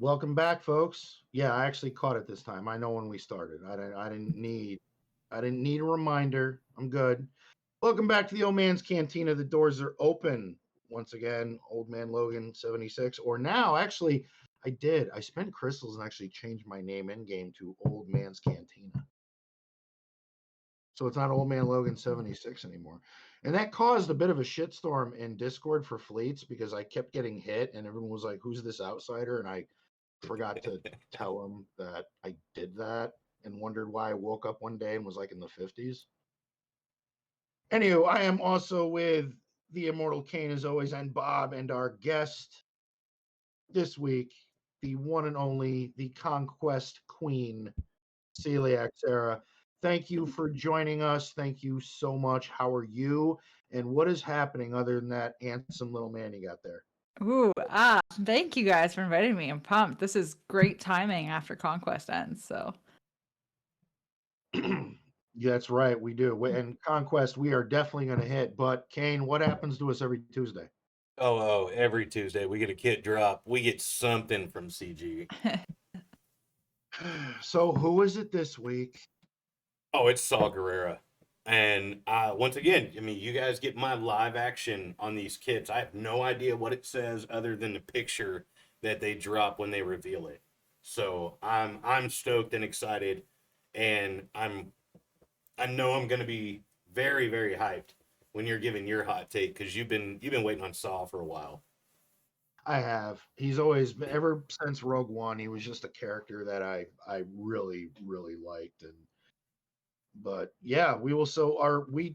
Welcome back, folks. Yeah, I actually caught it this time. I know when we started. I didn't need a reminder. I'm good. Welcome back to the Old Man's Cantina. The doors are open once again. Old Man Logan 76. Or now, actually, I did. I spent crystals and actually changed my name in game to Old Man's Cantina. So it's not Old Man Logan 76 anymore. And that caused a bit of a shitstorm in Discord for fleets because I kept getting hit and everyone was like, "Who's this outsider?" And I forgot to tell him that I did that and wondered why I woke up one day and was like in the 50s. Anywho, I am also with the Immortal Kane as always and Bob and our guest this week, the one and only, the Conquest Queen, Celiac Sarah. Thank you for joining us. Thank you so much. How are you? And what is happening other than that handsome little man you got there? Thank you guys for inviting me. I'm pumped. This is great timing after Conquest ends. So, That's right, we do. And Conquest, we are definitely going to hit. But Kane, what happens to us every Tuesday? Every Tuesday we get a kit drop. We get something from CG. So who is it this week? Oh, it's Saw Gerrera. And once again, I mean, you guys get my live action on these kits. I have no idea what it says other than the picture that they drop when they reveal it. So I'm stoked and excited, and I know I'm gonna be very, very hyped when you're giving your hot take because you've been waiting on Saw for a while. I have. He's always been, ever since Rogue One, he was just a character that I really really liked. And but yeah, we will. So are we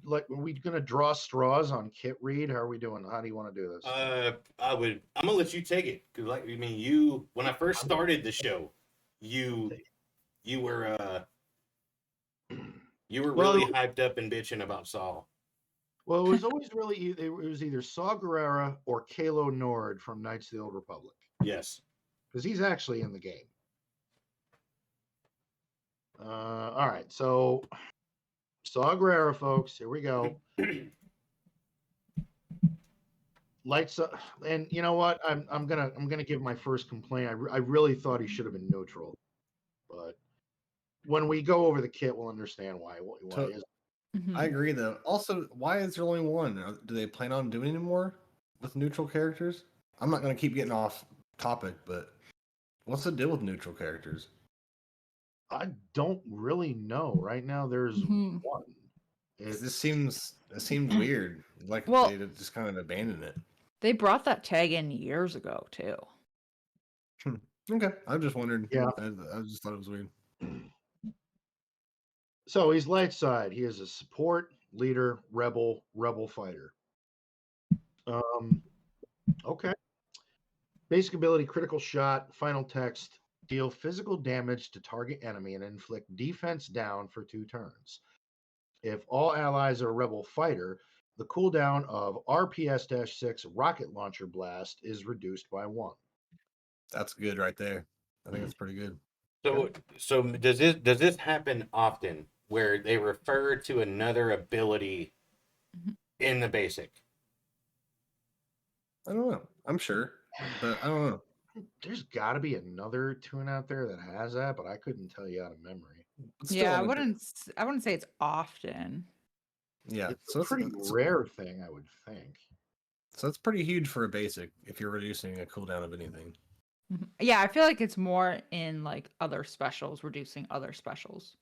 gonna draw straws on Kit Reed? How are we doing? How do you want to do this? I'm gonna let you take it because, like, I mean, you when I first started the show, you you were uh you were Well, really hyped up and bitching about Saul. well, it was always really it was either Saw Gerrera or Kalo Nord from Knights of the Old Republic Yes. because he's actually in the game. All right, so Saw Gerrera, folks. Here we go. Lights up, and you know what? I'm gonna give my first complaint. I really thought he should have been neutral, but when we go over the kit, we'll understand why So is. I Mhm. agree, though. Also, why is there only one? Do they plan on doing any more with neutral characters? I'm not going to keep getting off topic, but what's the deal with neutral characters? I don't really know. Right now, there's Mhm. one. Because this It's seems it seems weird, like Well, they just kind of abandoned it. they brought that tag in years ago too. Hmm. Okay, I just wondered. yeah. I just thought it was weird. So he's light side. He is a support leader, rebel fighter. Um, okay. Basic ability, critical shot, final text, deal physical damage to target enemy and inflict defense down for 2 turns. If all allies are rebel fighter, the cooldown of RPS-6 rocket launcher blast is reduced by 1. That's good right there. I think that's pretty good. So Okay. does this happen often where they refer to another ability Mhm. in the basic? I don't know. I'm sure, but I don't know. There's got to be another tune out there that has that, but I couldn't tell you out of memory. But still, Yeah, I would. I wouldn't say it's often. Yeah, It's a pretty rare thing, I would think. so it's pretty huge for a basic if you're reducing a cooldown of anything. Mhm. Yeah, I feel like it's more in like other specials, reducing other specials.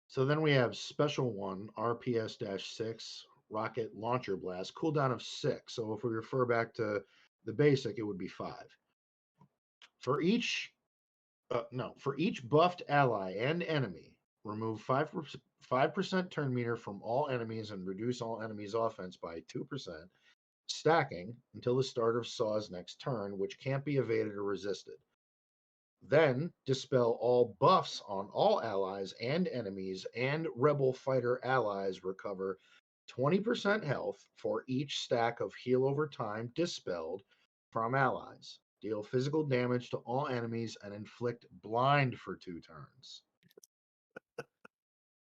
So then we have special one, RPS-6 rocket launcher blast, cooldown of 6. So if we refer back to the basic, it would be 5. For each no, for each buffed ally and enemy, remove 5% turn meter from all enemies and reduce all enemies' offense by 2%, stacking until the start of Saw's next turn, which can't be evaded or resisted. Then dispel all buffs on all allies and enemies, and rebel fighter allies recover 20% health for each stack of heal over time dispelled from allies. Deal physical damage to all enemies and inflict blind for 2 turns.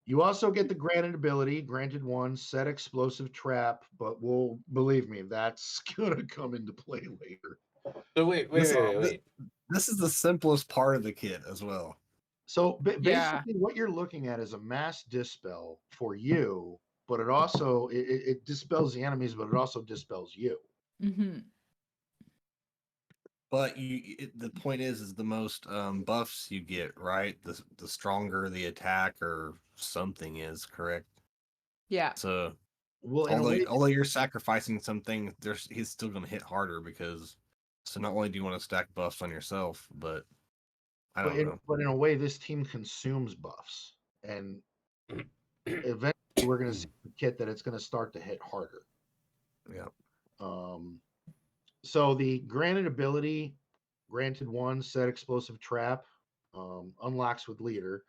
You also get the granted ability, granted one, set explosive trap, but will believe me, that's gonna come into play later. So wait. This is the simplest part of the kit as well. So Yeah. basically, what you're looking at is a mass dispel for you, but it also it dispels the enemies, but it also dispels you. Mm-hmm. But the point is the most buffs you get, right? The stronger the attack or something is, correct? Yeah. So Well, in a way, although you're sacrificing something, he's still going to hit harder because. So not only do you want to stack buffs on yourself, but I don't know. but in a way, this team consumes buffs, and eventually we're going to see the kit that it's going to start to hit harder. Yeah. So the granted ability, granted one, set explosive trap, unlocks with leader.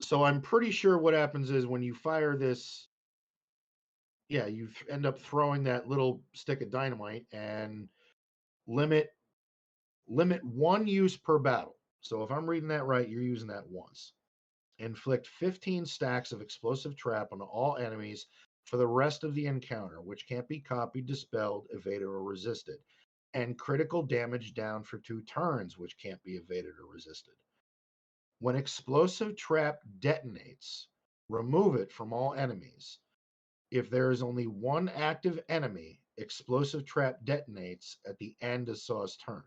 So I'm pretty sure what happens is when you fire this, yeah, you end up throwing that little stick of dynamite and limit one use per battle. So if I'm reading that right, you're using that once. Inflict 15 stacks of explosive trap on all enemies for the rest of the encounter, which can't be copied, dispelled, evaded, or resisted. And critical damage down for 2 turns, which can't be evaded or resisted. When explosive trap detonates, remove it from all enemies. If there is only one active enemy, explosive trap detonates at the end of Saw's turn.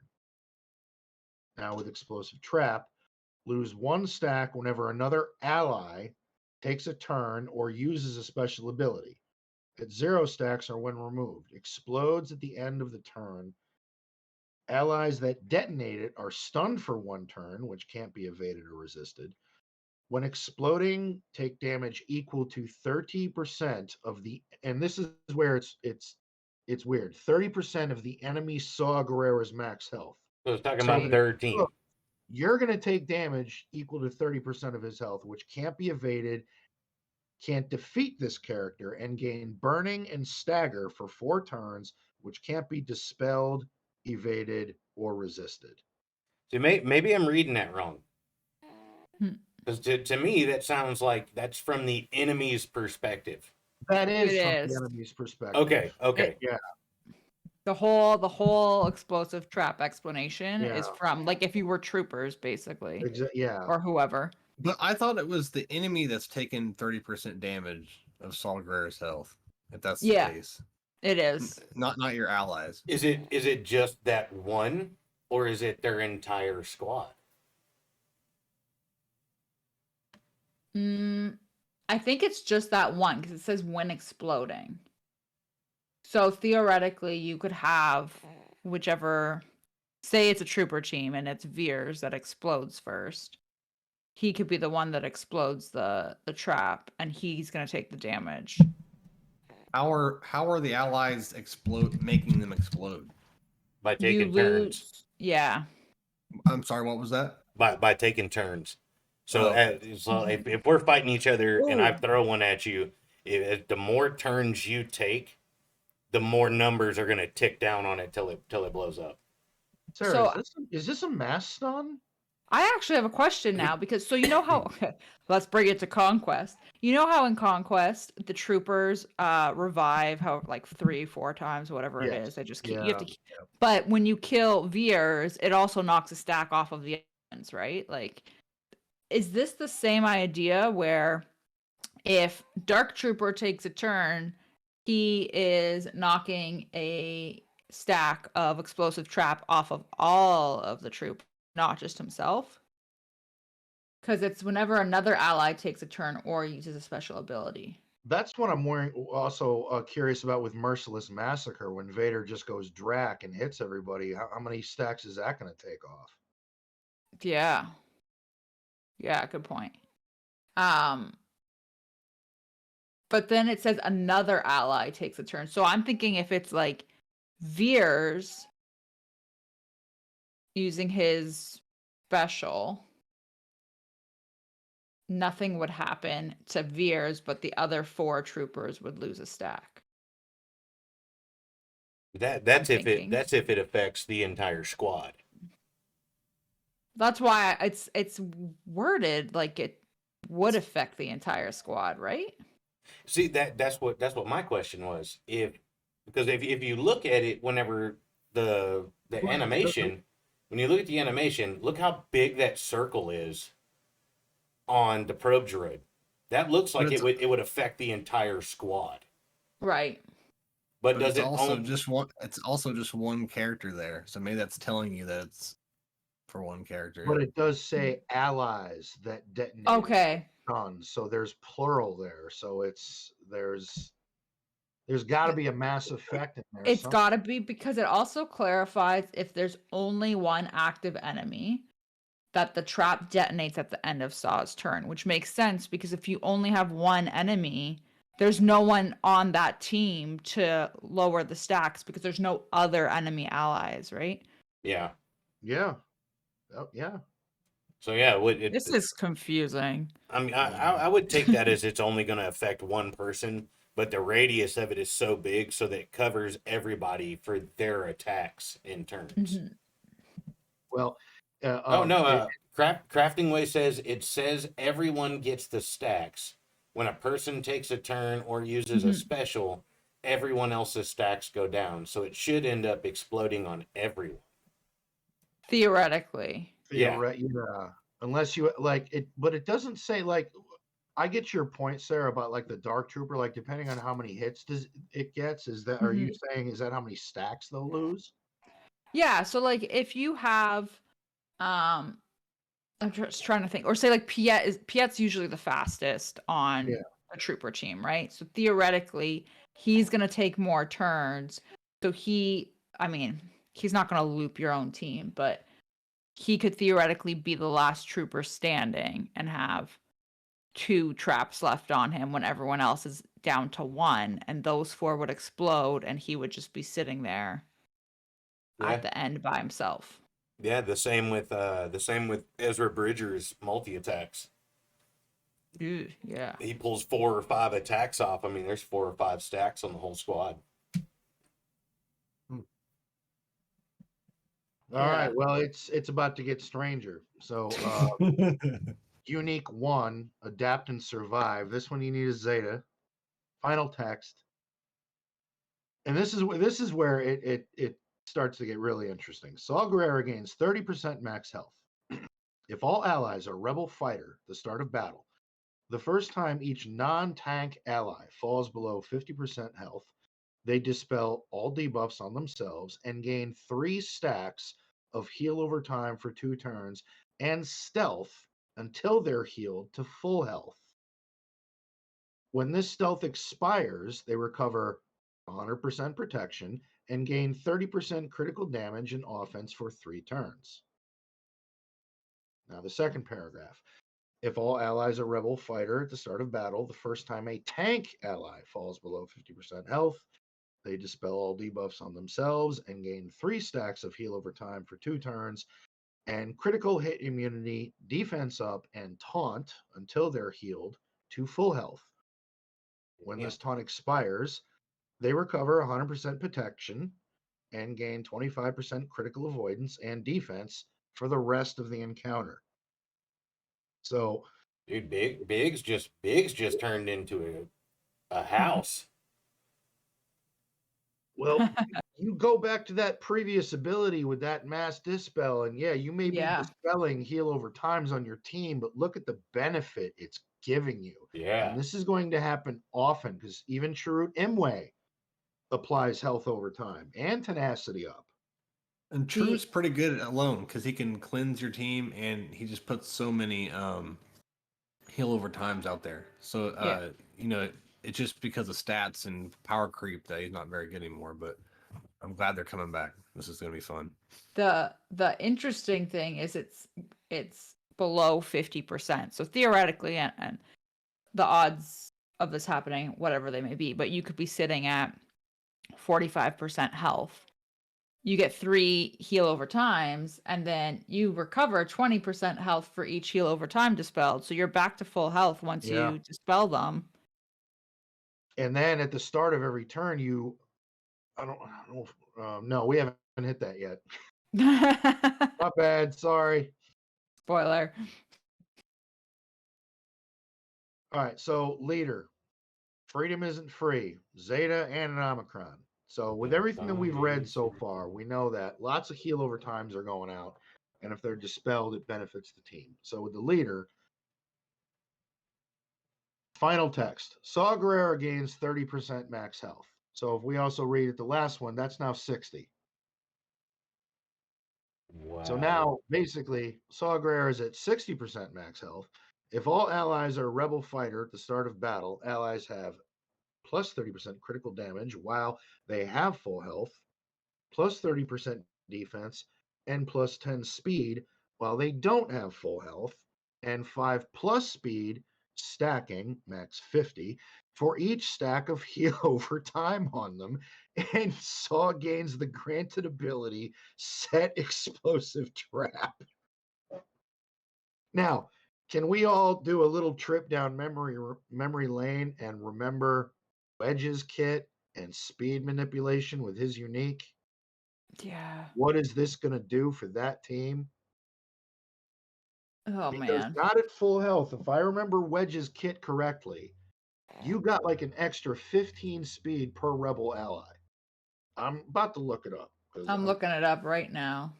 Now with explosive trap, lose 1 stack whenever another ally takes a turn or uses a special ability. At 0 stacks or when removed. Explodes at the end of the turn. Allies that detonate it are stunned for 1 turn, which can't be evaded or resisted. When exploding, take damage equal to 30% of the, and this is where it's weird. 30% of the enemy Saw Gerrera's max health. So it's talking So about when 13. you're going to take damage equal to 30% of his health, which can't be evaded, can't defeat this character, and gain burning and stagger for 4 turns, which can't be dispelled, evaded, or resisted. So maybe I'm reading that wrong. Hmm. Because to me, that sounds like that's from the enemy's perspective. That is It from is. the enemy's perspective. Okay. Yeah. The whole explosive trap explanation Yeah. is from, like, if you were troopers, basically, Yeah. or whoever. But I thought it was the enemy that's taken 30% damage of Saul Gerrera's health. If that's the Yeah. case, It is. not your allies. Is it just that one, or is it their entire squad? I think it's just that one because it says when exploding. So theoretically, you could have whichever, say it's a trooper team and it's Veers that explodes first. He could be the one that explodes the trap, and he's gonna take the damage. How are the allies making them explode? By You taking turns. lose, yeah. I'm sorry, what was that? By taking turns. So, Oh. if we're fighting each other and I Ooh. throw one at you, the more turns you take, the more numbers are going to tick down on it till it blows up. Sarah, So- is this a mass stun? I actually have a question now because you know how okay, let's bring it to Conquest. You know how in Conquest the troopers revive how like 3-4 times, whatever it Yes. is. They just keep Yeah. you have to but when you kill Veers, it also knocks a stack off of the ends, right? Like, is this the same idea where if Dark Trooper takes a turn, he is knocking a stack of explosive trap off of all of the troop, not just himself? Because it's whenever another ally takes a turn or uses a special ability. That's what I'm also curious about with Merciless Massacre when Vader just goes Drac and hits everybody. How many stacks is that going to take off? Yeah. Yeah, good point. But then it says another ally takes a turn. So I'm thinking if it's like Veers using his special, nothing would happen to Veers, but the other 4 troopers would lose a stack. That's if thinking. it affects the entire squad. That's why it's worded like it would affect the entire squad, right? See, that's what my question was. If Because if you look at it, whenever the animation, when you look at the animation, look how big that circle is on the probe droid. That looks But like it's, it would affect the entire squad. Right. But but does it's it also own? just one. It's also just one character there, so maybe that's telling you that it's for one character. But it does say allies that detonated Okay. guns, so there's plural there. So there's got to be a mass effect in there. It's somewhere. got to be because it also clarifies if there's only one active enemy that the trap detonates at the end of Saw's turn, which makes sense because if you only have one enemy, there's no one on that team to lower the stacks because there's no other enemy allies, right? Yeah. Yeah. Oh, yeah. So yeah, This is confusing. I mean, I would take that as it's only going to affect one person, but the radius of it is so big so that it covers everybody for their attacks in turns. Mhm. Well, Oh no, Crafting Way says it says everyone gets the stacks. When a person takes a turn or uses a Mhm. special, everyone else's stacks go down. So it should end up exploding on everyone. Theoretically. Yeah. yeah. Unless you like it, but it doesn't say like. I get your point, Sarah, about like the Dark Trooper. Like, depending on how many hits does it gets, is that? Are you saying is that how many stacks they'll lose? Yeah, so like if you have I'm just trying to think, or say like Piet's usually the fastest on Yeah. a trooper team, right? So theoretically, he's gonna take more turns. So I mean, he's not gonna loop your own team, but he could theoretically be the last trooper standing and have 2 traps left on him when everyone else is down to 1, and those 4 would explode, and he would just be sitting there Yeah. at the end by himself. Yeah, the same with Ezra Bridger's multi attacks. Yeah. He pulls 4 or 5 attacks off. I mean, there's 4 or 5 stacks on the whole squad. All right. Well, it's about to get stranger. So, unique 1, adapt and survive. This one you need a Zeta. Final text. And this is where it starts to get really interesting. Saw Gerrera gains 30% max health. If all allies are rebel fighter, the start of battle, the first time each non-tank ally falls below 50% health, they dispel all debuffs on themselves and gain 3 stacks of heal over time for 2 turns and stealth until they're healed to full health. When this stealth expires, they recover 100% protection and gain 30% critical damage and offense for 3 turns. Now, the second paragraph. If all allies are rebel fighter at the start of battle, the first time a tank ally falls below 50% health, they dispel all debuffs on themselves and gain 3 stacks of heal over time for 2 turns and critical hit immunity, defense up, and taunt until they're healed to full health. When this taunt expires, they recover 100% protection and gain 25% critical avoidance and defense for the rest of the encounter. So, Dude, Biggs just turned into a house. well, you go back to that previous ability with that mass dispel, and yeah, you may be dispelling heal over times on your team, but look at the benefit it's giving you. Yeah. And this is going to happen often because even Chirrut Imwe applies health over time and tenacity up. And True's pretty good alone because he can cleanse your team, and he just puts so many heal over times out there. So you know, it's just because of stats and power creep that he's not very good anymore. But I'm glad they're coming back. This is gonna be fun. The interesting thing is it's below 50%. So theoretically, and the odds of this happening, whatever they may be, but you could be sitting at 45% health. You get 3 heal over times, and then you recover 20% health for each heal over time dispelled. So you're back to full health once you dispel them. And then at the start of every turn, no, we haven't hit that yet. My bad. Sorry. Spoiler. All right. So, leader, freedom isn't free. Zeta and an Omicron. So with everything that we've read so far, we know that lots of heal over times are going out, and if they're dispelled, it benefits the team. So with the leader, final text: Saw Gerrera gains 30% max health. So if we also read it, the last one, that's now 60. Wow. So now, basically, Saw Gerrera is at 60% max health. If all allies are a rebel fighter at the start of battle, allies have plus 30% critical damage while they have full health, plus 30% defense, and plus 10 speed while they don't have full health, and 5 plus speed stacking, max 50, for each stack of heal over time on them. And Saw gains the granted ability Set Explosive Trap. Now, can we all do a little trip down memory lane and remember Wedge's kit and speed manipulation with his unique? Yeah. What is this going to do for that team? Oh Because man. not at full health, if I remember Wedge's kit correctly, you got like an extra 15 speed per rebel ally. I'm about to look it up. I'm looking it up right now.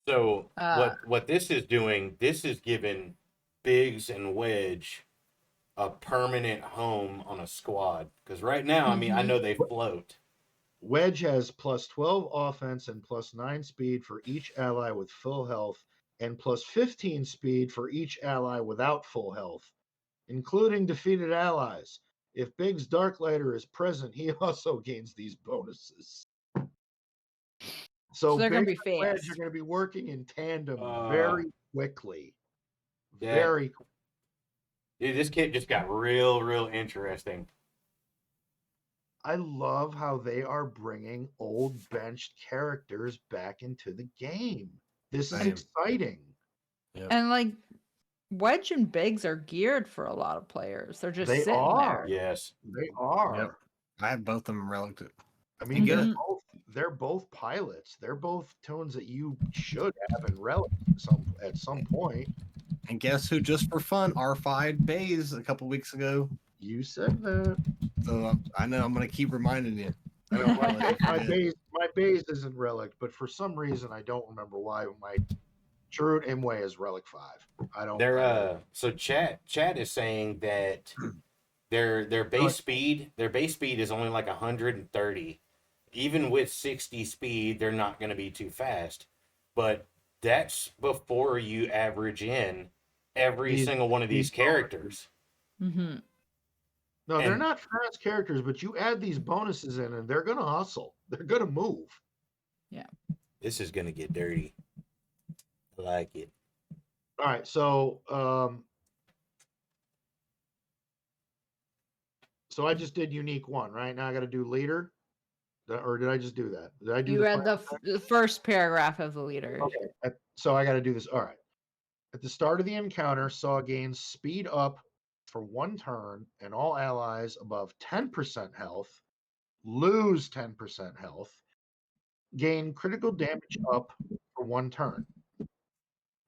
So what this is doing, this is giving Biggs and Wedge a permanent home on a squad. Because right now, I mean, I know they float. Wedge has plus 12 offense and plus 9 speed for each ally with full health, and plus 15 speed for each ally without full health, including defeated allies. If Biggs Darklighter is present, he also gains these bonuses. So they're going to be Biggs and Wedge fast. are going to be working in tandem very quickly. Yeah. Very quickly. Dude, this kit just got real interesting. I love how they are bringing old benched characters back into the game. This is exciting. Yep. And like Wedge and Biggs are geared for a lot of players. They're just sitting there. Yes. They are. Yep. I have both of them relic. I mean, they're both pilots. They're both tones that you should have in relic at some point. And guess who, just for fun, R5 Bays a couple weeks ago? You said that. So I know I'm going to keep reminding you. I know my base isn't relic, but for some reason I don't remember why my Chirrut Imwe is relic 5. I don't. So chat is saying that their base speed is only like 130. Even with 60 speed, they're not going to be too fast. But that's before you average in every single one of these characters. Mm-hmm. No, they're not fast characters, but you add these bonuses in and they're going to hustle. They're going to move. Yeah. This is going to get dirty. I like it. All right. So I just did unique 1, right? Now I got to do leader. Or did I just do that? Did I do? You read the first paragraph of the leader. Okay. So I got to do this. All right. At the start of the encounter, Saw gains speed up for 1 turn, and all allies above 10% health lose 10% health, gain critical damage up for 1 turn,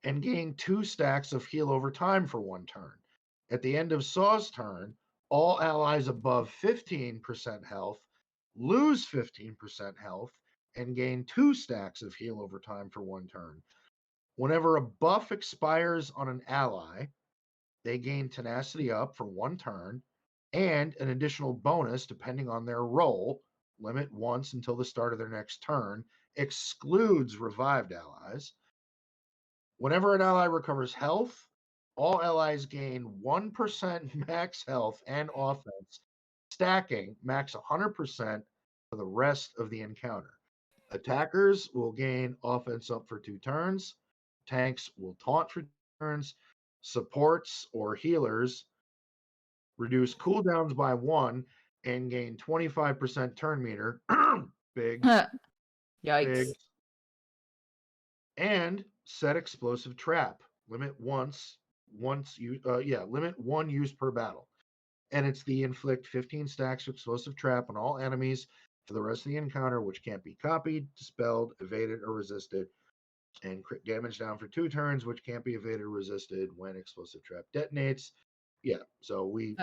and gain 2 stacks of heal over time for 1 turn. At the end of Saw's turn, all allies above 15% health lose 15% health and gain 2 stacks of heal over time for 1 turn. Whenever a buff expires on an ally, they gain tenacity up for 1 turn and an additional bonus depending on their role, limit once until the start of their next turn, excludes revived allies. Whenever an ally recovers health, all allies gain 1% max health and offense, stacking max 100% for the rest of the encounter. Attackers will gain offense up for 2 turns. Tanks will taunt for 2 turns. Supports or healers reduce cooldowns by 1 and gain 25% turn meter. Big. Yikes. Big. And set explosive trap. Limit limit 1 use per battle. And it's the inflict 15 stacks of explosive trap on all enemies for the rest of the encounter, which can't be copied, dispelled, evaded, or resisted. And crit damage down for 2 turns, which can't be evaded or resisted when explosive trap detonates. Yeah, so we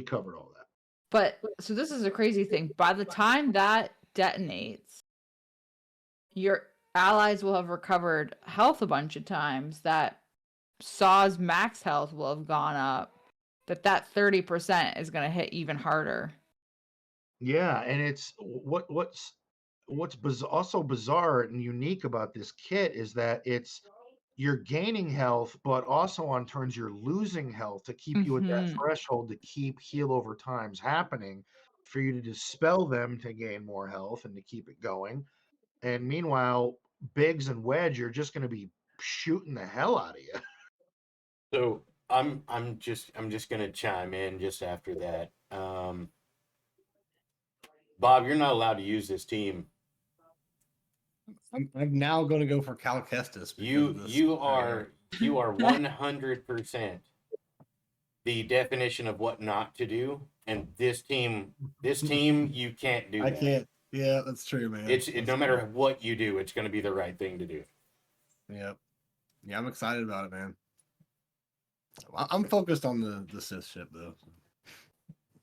covered all that. But so this is a crazy thing. By the time that detonates, your allies will have recovered health a bunch of times, that Saw's max health will have gone up, that 30% is going to hit even harder. Yeah, and it's what's also bizarre and unique about this kit is that you're gaining health, but also on turns you're losing health to keep you at that threshold to keep heal over times happening for you to dispel them to gain more health and to keep it going. And meanwhile, Biggs and Wedge are just going to be shooting the hell out of you. So I'm just gonna chime in just after that. Bob, you're not allowed to use this team. I'm now going to go for Cal Kestis. You are 100% the definition of what not to do, and this team you can't do. I can't. Yeah, that's true, man. No matter what you do, it's going to be the right thing to do. Yep. Yeah, I'm excited about it, man. I'm focused on the Sith ship though.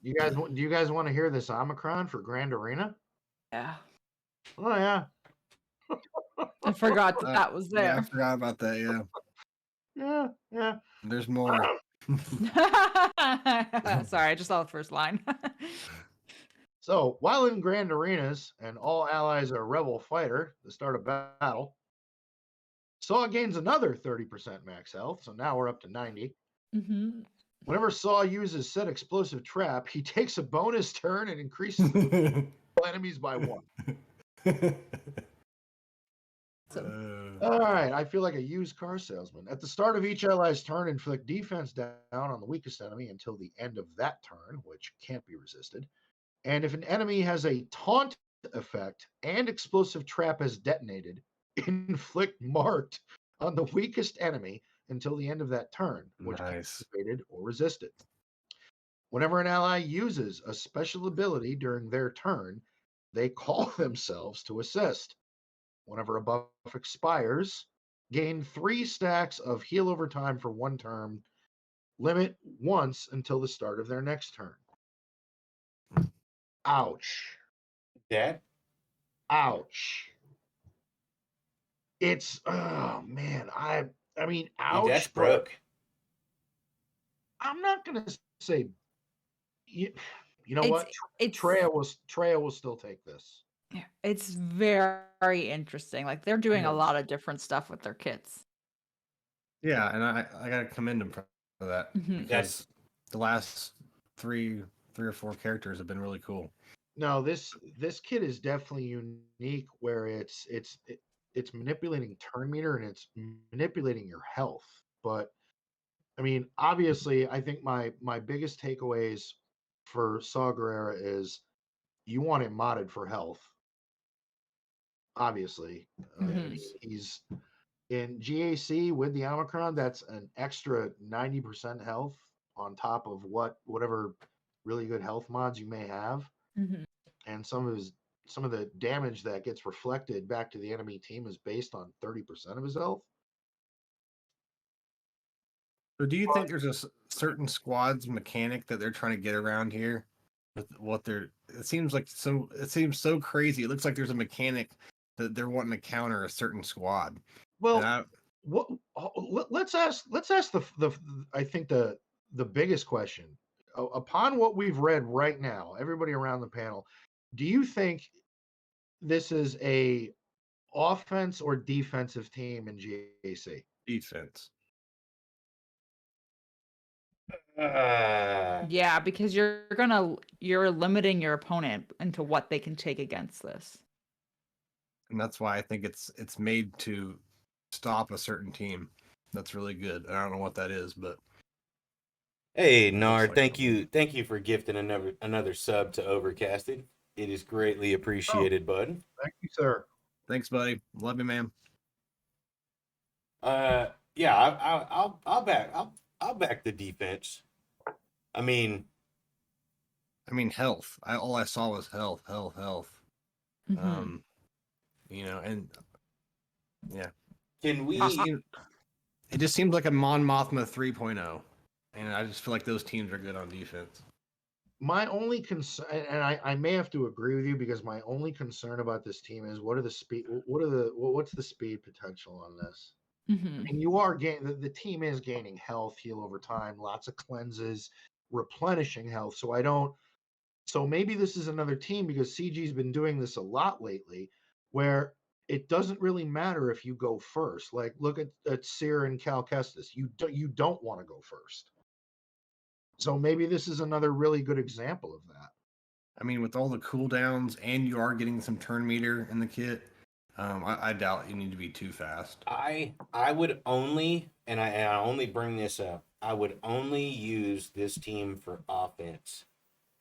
Do you guys want to hear this Omicron for Grand Arena? Yeah. Oh yeah. I forgot that was there. Yeah, I forgot about that. Yeah. Yeah. There's more. Sorry, I just saw the first line. So while in Grand Arenas and all allies are rebel fighter, the start of battle, Saw gains another 30% max health, so now we're up to 90. Mm-hmm. Whenever Saw uses said explosive trap, he takes a bonus turn and increases enemies by 1. All right, I feel like a used car salesman. At the start of each ally's turn, inflict defense down on the weakest enemy until the end of that turn, which can't be resisted. And if an enemy has a taunt effect and explosive trap has detonated, inflict marked on the weakest enemy until the end of that turn, which can't be evaded or resisted. Whenever an ally uses a special ability during their turn, they call themselves to assist. Whenever a buff expires, gain 3 stacks of heal over time for 1 turn, limit once until the start of their next turn. Ouch. Dad? Ouch. It's, oh man, I mean, ouch. That's broke. I'm not going to say, you know what? Treya will still take this. It's very interesting. Like they're doing a lot of different stuff with their kits. Yeah, and I gotta commend them for that because the last three or 4 characters have been really cool. No, this kit is definitely unique where it's manipulating turn meter and it's manipulating your health. But I mean, obviously, I think my biggest takeaways for Saw Gerrera is you want him modded for health. Obviously, he's in GAC with the Omicron. That's an extra 90% health on top of whatever really good health mods you may have, and some of the damage that gets reflected back to the enemy team is based on 30% of his health. So do you think there's a certain squad's mechanic that they're trying to get around here? With what it seems so crazy. It looks like there's a mechanic that they're wanting to counter a certain squad. Well, let's ask I think the biggest question upon what we've read right now, everybody around the panel, do you think this is a offense or defensive team in GAC? Defense. Yeah, because you're limiting your opponent into what they can take against this. And that's why I think it's made to stop a certain team. That's really good. I don't know what that is, but hey, Nard, thank you for gifting another sub to Overcasted. It is greatly appreciated, bud. Thank you, sir. Thanks, buddy. Love you, man. Yeah, I'll back the defense. I mean health. All I saw was health. Mm-hmm. And yeah. Can we? It just seems like a Mon Mothma 3.0, and I just feel like those teams are good on defense. My only concern, and I may have to agree with you, because my only concern about this team is what's the speed potential on this? Mm-hmm. And you are the team is gaining health, heal over time, lots of cleanses, replenishing health. So maybe this is another team, because CG's been doing this a lot lately, where it doesn't really matter if you go first. Like look at Sear and Cal Kestis. You don't want to go first. So maybe this is another really good example of that. I mean, with all the cooldowns and you are getting some turn meter in the kit, I doubt you need to be too fast. I would only, and I only bring this up, I would only use this team for offense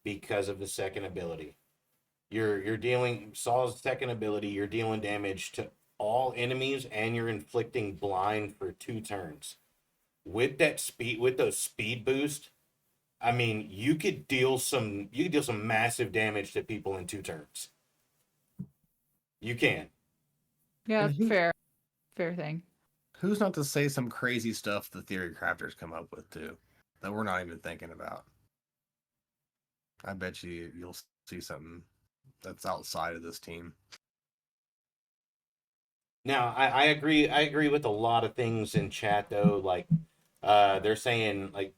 because of the second ability. You're dealing Saul's second ability, you're dealing damage to all enemies and you're inflicting blind for 2 turns. With those speed boost, I mean, you could deal some massive damage to people in 2 turns. You can. Yeah, And fair thing. Who's not to say some crazy stuff the theory crafters come up with too, that we're not even thinking about? I bet you'll see something that's outside of this team. Now, I agree. I agree with a lot of things in chat though. Like, they're saying like,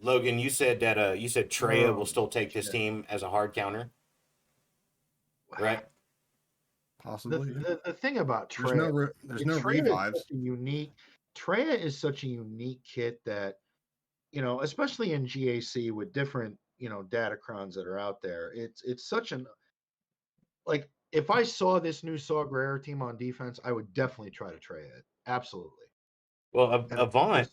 Logan, you said that you said Treya will still take this team as a hard counter, right? Possibly. The thing about Treya, There's no Treya revives. Treya is such a unique kit that, especially in GAC with different, Datacrons that are out there, it's such an, like, if I saw this new Saw Gerrera team on defense, I would definitely try to Treya it. Absolutely. Well, And Avant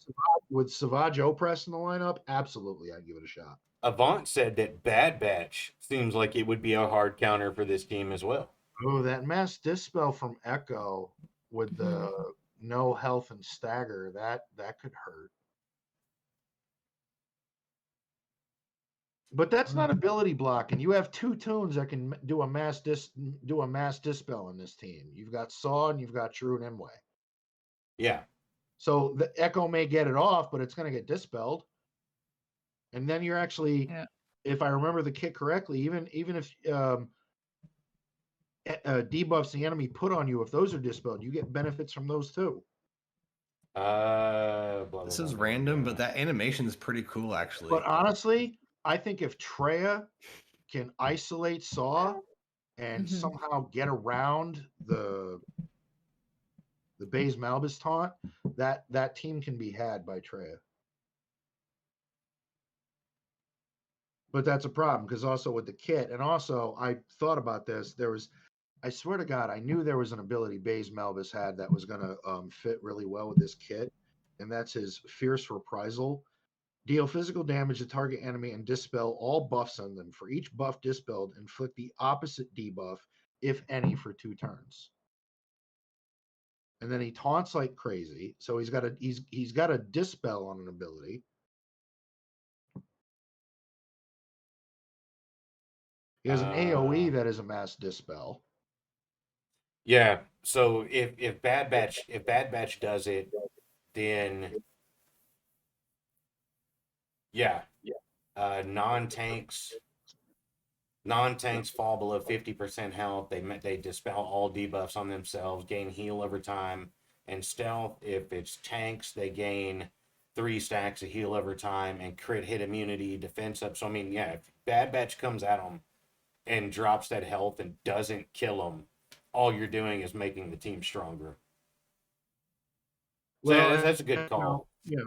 with Savage Opress in the lineup, absolutely, I'd give it a shot. Avant said that Bad Batch seems like it would be a hard counter for this team as well. Oh, that mass dispel from Echo with Mm-hmm. the no health and stagger, that could hurt. But that's not ability block, and you have 2 tunes that can do a mass dispel in this team. You've got Saw and you've got True and Imwe. Yeah. So the Echo may get it off, but it's going to get dispelled. And then you're actually, if I remember the kit correctly, even if debuffs the enemy put on you, if those are dispelled, you get benefits from those too. This is random, but that animation is pretty cool, actually. But honestly, I think if Treya can isolate Saw and somehow get around the Baze Malbus taunt, that team can be had by Treya. But that's a problem, because also with the kit, and also I thought about this, I swear to God, I knew there was an ability Baze Malbus had that was going to fit really well with this kit, and that's his Fierce Reprisal. Deal physical damage to target enemy and dispel all buffs on them. For each buff dispelled, inflict the opposite debuff, if any, for 2 turns. And then he taunts like crazy, so he's got a dispel on an ability. He has an AoE that is a mass dispel. Yeah. So if Bad Batch does it, then yeah. Non-tanks fall below 50% health. They dispel all debuffs on themselves, gain heal over time, and stealth. If it's tanks, they gain 3 stacks of heal over time and crit hit immunity, defense up. So I mean, yeah, if Bad Batch comes at them and drops that health and doesn't kill them, all you're doing is making the team stronger. So well, that's a good call. Yeah.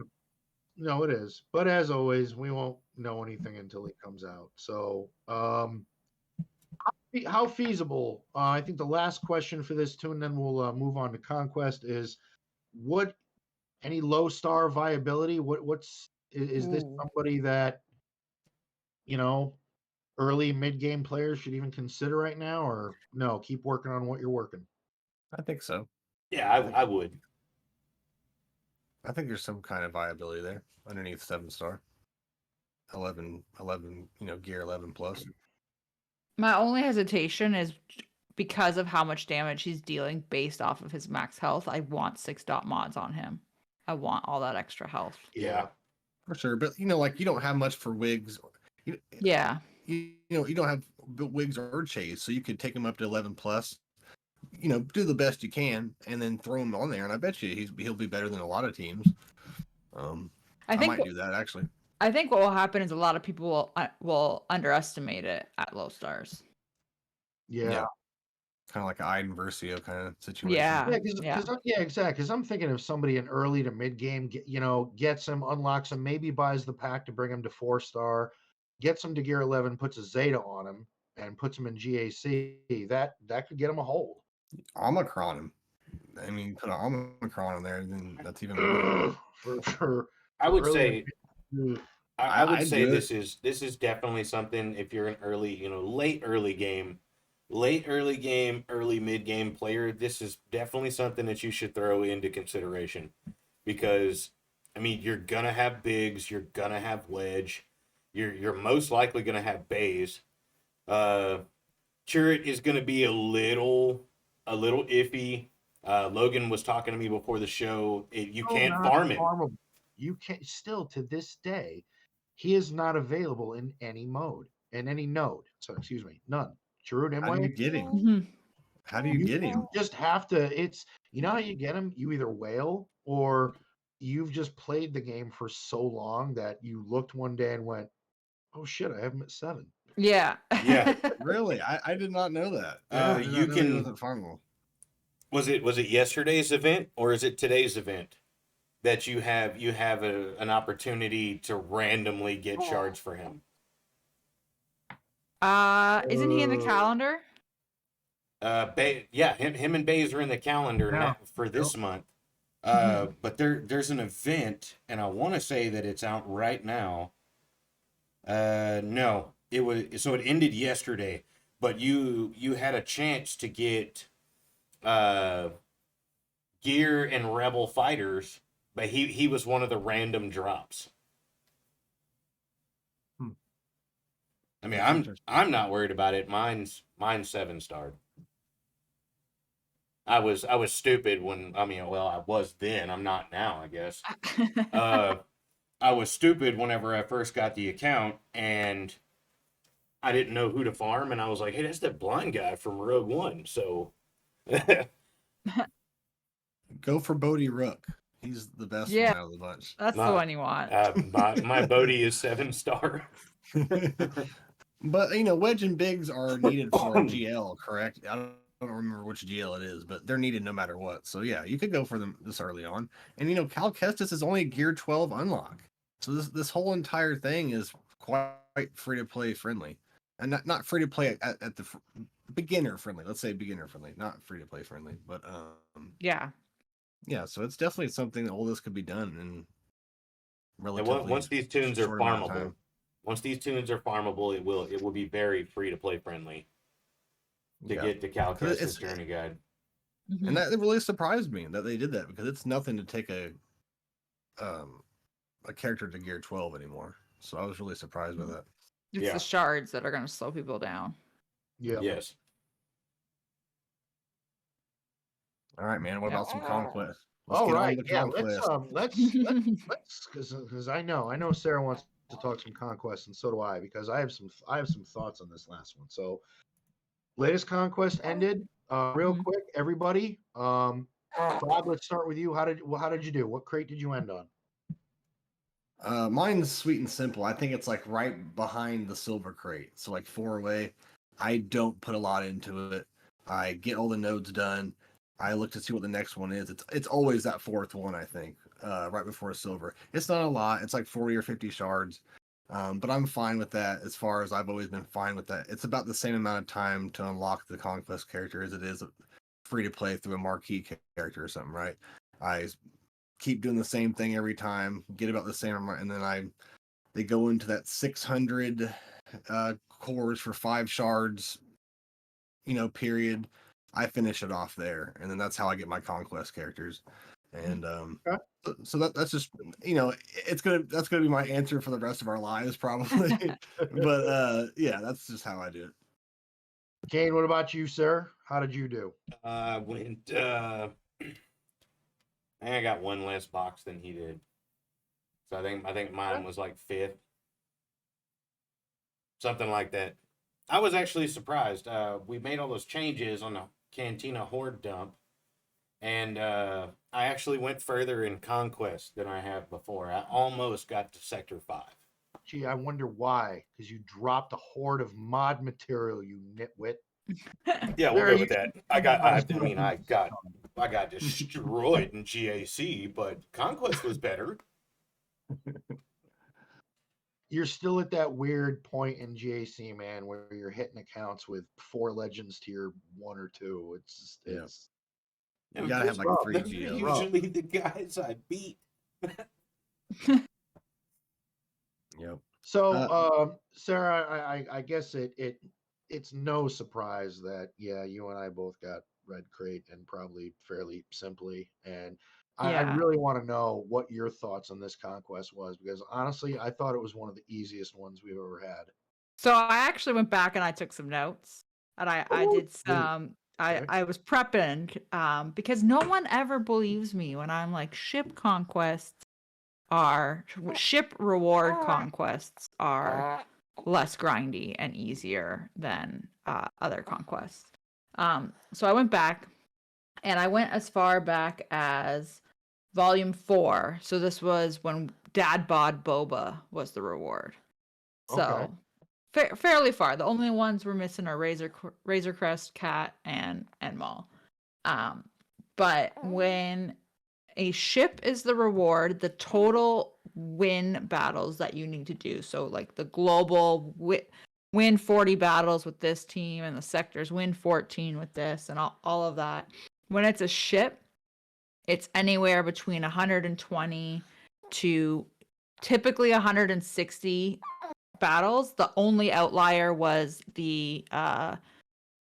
No, it is. But as always, we won't know anything until it comes out. So, how feasible? I think the last question for this too, and then we'll move on to Conquest, is any low star viability? Is this somebody that, early mid game players should even consider right now, or no? Keep working on what you're working. I think so. Yeah, I would. I think there's some kind of viability there underneath 7-star. 11, gear 11 plus. My only hesitation is because of how much damage he's dealing based off of his max health. I want 6 dot mods on him. I want all that extra health. Yeah. For sure. But, you don't have much for wigs. Yeah. you don't have Wiggs or Chase, so you could take him up to 11 plus. Do the best you can, and then throw him on there, and I bet you he'll be better than a lot of teams. I might do that actually. I think what will happen is a lot of people will underestimate it at low stars. Yeah. Kind of like an Iden Versio kind of situation. Yeah. Exactly. Because I'm thinking of somebody in early to mid game, gets him, unlocks him, maybe buys the pack to bring him to 4-star, gets him to gear 11, puts a Zeta on him, and puts him in GAC. That could get him a hold. Omicron him. I mean, put an Omicron in there, then that's even better. I would early say, I would say this is definitely something if you're an early, late early game, early mid game player. This is definitely something that you should throw into consideration, because I mean you're gonna have bigs, you're gonna have wedge, you're most likely gonna have bays. Churret is gonna be a little iffy. Logan was talking to me before the show. You can't farm him. You can't. Still to this day, he is not available in any mode, in any node. So excuse me, none. Churret How do you get him? Mm-hmm. How do you get him? Just have to. It's how you get him. You either whale or you've just played the game for so long that you looked one day and went, "Oh shit, I have him at 7." Yeah. Yeah. Really? I did not know that. You can. Was it yesterday's event or is it today's event that you have an opportunity to randomly get shards for him? Isn't he in the calendar? Him and Bays are in the calendar now for this month. But there's an event, and I want to say that it's out right now. No, it ended yesterday, but you had a chance to get gear and rebel fighters, but he was one of the random drops. I mean, I'm not worried about it. Mine's 7-starred. I was stupid when I was then. I'm not now, I guess. I was stupid whenever I first got the account and I didn't know who to farm, and I was like, "Hey, that's that blind guy from Rogue One." So go for Bodhi Rook. He's the best one out of the bunch. That's the one you want. My Bodhi is 7-star. But Wedge and Bigs are needed for a GL, correct? I don't remember which GL it is, but they're needed no matter what. So yeah, you could go for them this early on. And Cal Kestis is only a Gear 12 unlock, so this whole entire thing is quite free to play friendly, and not free to play at the beginner friendly. Let's say beginner friendly, not free to play friendly, but yeah. So it's definitely something that all this could be done in relatively once these tunes are farmable. Once these tunes are farmable, it will be very free to play friendly to get the Cal Kestis Journey Guide. And that really surprised me that they did that, because it's nothing to take a character to Gear 12 anymore. So I was really surprised by that. It's the shards that are going to slow people down. Yeah. Yes. All right, man. What about some conquest? All right. Let's because I know Sarah wants to talk some conquest, and so do I, because I have some thoughts on this last one. So latest conquest ended. Real quick, everybody. Bob, let's start with you. How did you do? What crate did you end on? Mine's sweet and simple. I think it's like right behind the silver crate, so like 4 away. I don't put a lot into it. I get all the nodes done. I look to see what the next one is. It's always that 4th one, I think, right before silver. It's not a lot. It's like 40 or 50 shards, but I'm fine with that. As far as I've always been fine with that. It's about the same amount of time to unlock the conquest character as it is free to play through a marquee character or something, right? I keep doing the same thing every time, get about the same amount, and then they go into that 600 cores for 5 shards, period. I finish it off there, and then that's how I get my conquest characters. And so that's just that's gonna be my answer for the rest of our lives probably. But that's just how I do it. Kane, what about you, sir? How did you do? I went. I think I got one less box than he did, so I think mine was like 5th. something like that. I was actually surprised. We made all those changes on the Cantina Horde dump, and I actually went further in Conquest than I have before. I almost got to Sector 5. Gee, I wonder why. Because you dropped a horde of mod material, you nitwit. Yeah, we'll There go with you that. go. I got destroyed in GAC, but Conquest was better. You're still at that weird point in GAC, man, where you're hitting accounts with 4 legends to your 1 or 2. It's You gotta have like rough. 3 They're geos. usually the guys I beat. Yep. So, Sarah, I guess it's no surprise that you and I both got Red Crate, and probably fairly simply. And I Yeah. really want to know what your thoughts on this conquest was, because honestly, I thought it was one of the easiest ones we've ever had. So I actually went back and I took some notes, and I Oh, did sweet. some. Okay. I was prepping because no one ever believes me when I'm like, ship reward conquests are less grindy and easier than other conquests. So I went back, and I went as far back as volume 4. So this was when Dad Bod Boba was the reward. So fairly far. The only ones we're missing are Razor Crest, Cat, and Maul. But when a ship is the reward, the total win battles that you need to do. So like the global win 40 battles with this team, and the sectors win 14 with this, and all of that. When it's a ship, it's anywhere between 120 to typically 160 battles. The only outlier was the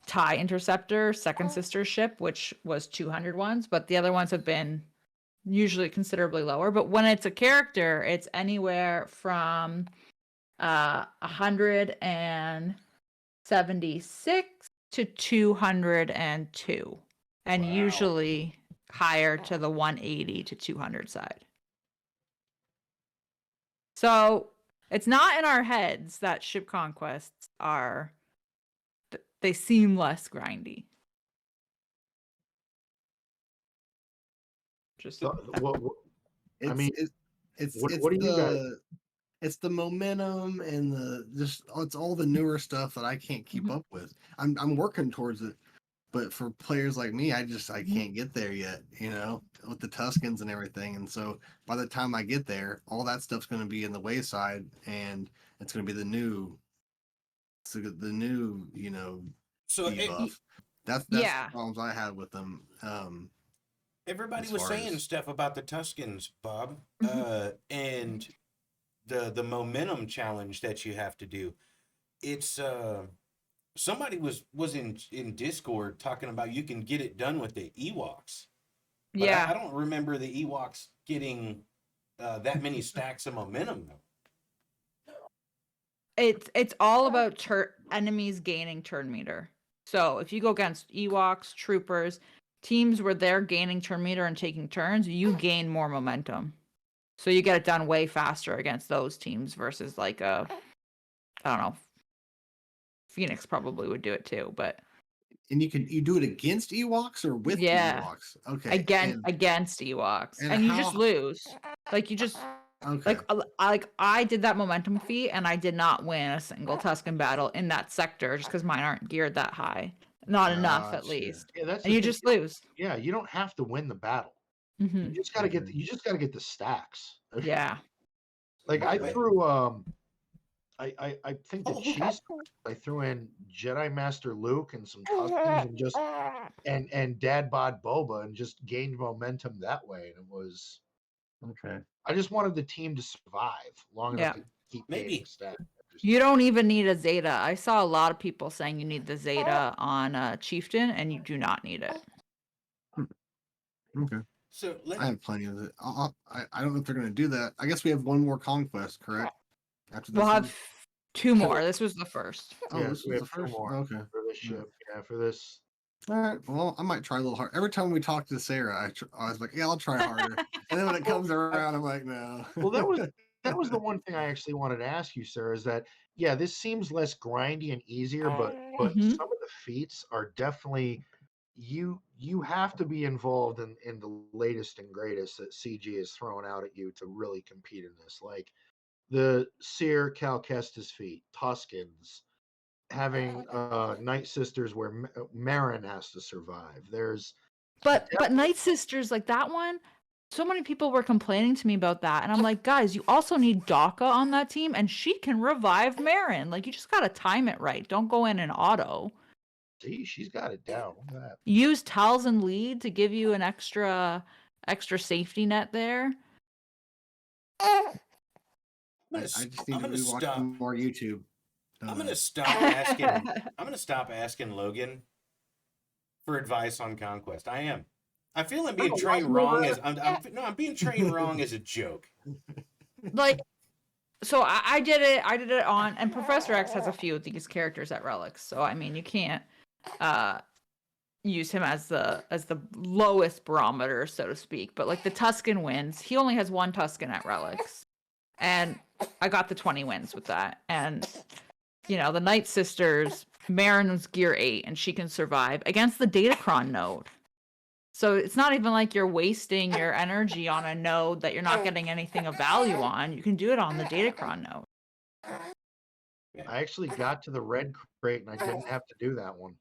TIE Interceptor second sister ship, which was 200 ones, but the other ones have been usually considerably lower. But when it's a character, it's anywhere from 176 to 202, and Wow. usually higher to the 180 to 200 side. So it's not in our heads that ship conquests they seem less grindy. Just So, what It's, I mean, it's what do you guys? it's the momentum and it's all the newer stuff that I can't keep up with. I'm working towards it, but for players like me, I can't get there yet, with the Tuscans and everything. And so by the time I get there, all that stuff's going to be in the wayside, and it's going to be the new, so So debuff. That's Yeah. the problems I had with them. everybody as was far saying as- stuff about the Tuscans, Bob, and the momentum challenge that you have to do. It's somebody was in Discord talking about you can get it done with the Ewoks. But Yeah. I don't remember the Ewoks getting that many stacks of momentum though. It's all about enemies gaining turn meter. So if you go against Ewoks, troopers, teams where they're gaining turn meter and taking turns, you gain more momentum. So you get it done way faster against those teams versus like I don't know. Phoenix probably would do it too, but And you do it against Ewoks or with the Ewoks? Okay. against Ewoks, and and you just how- lose. Like you just Okay. like I did that momentum feat, and I did not win a single Tuscan battle in that sector just because mine aren't geared that high. Not enough, at Gotcha. least. Yeah, that's And the you thing. just lose. Yeah, you don't have to win the battle. Hmm You just gotta get the stacks. Yeah. Like I Wait. threw I think the cheese I threw in Jedi Master Luke and some Tuscans and just and Dad Bod Boba, and just gained momentum that way. And it was Okay. I just wanted the team to survive long enough Yeah. to keep Maybe. gaining stats. You don't even need a Zeta. I saw a lot of people saying you need the Zeta on Chieftain, and you do not need it. Okay. So I have plenty of it. I don't know if they're going to do that. I guess we have one more conquest, correct? After this We'll one? have 2 more. This was the first. Oh, Yeah, this we was have the 2 first. more Okay. for this ship. Yeah, for this. All right. Well, I might try a little hard. Every time we talk to Sarah, I was like, yeah, I'll try harder. And then when it comes around, I'm like, no. Well, that was that was the one thing I actually wanted to ask you, sir, is that yeah, this seems less grindy and easier, but Mhm. some of the feats are definitely you have to be involved in the latest and greatest that CG is throwing out at you to really compete in this. Like the Seer Cal Kestis feat, Tuscans, having Night Sisters where Marin has to survive. There's But Night Sisters, like that one, so many people were complaining to me about that, and I'm like, guys, you also need Daka on that team, and she can revive Marin. Like, you just gotta time it right. Don't go in and auto. see, she's got it down. Look at that. Use Talzin lead to give you an extra safety net there. I just need I'm to gonna be watching stop. more YouTube. I'm gonna stop asking. I'm gonna stop asking Logan for advice on Conquest. I am. I feel I'm being trained wrong as I'm being trained wrong as a joke. Like, so I did it. I did it on, and Professor X has a few of these characters at Relics. So I mean, you can't use him as the lowest barometer, so to speak. But like the Tuscan wins, he only has one Tuscan at Relics, and I got the 20 wins with that. And you know, the Night Sisters, Marin's gear 8, and she can survive against the Datacron node. So it's not even like you're wasting your energy on a node that you're not getting anything of value on. You can do it on the Datacron node. I actually got to the red crate and I didn't have to do that one.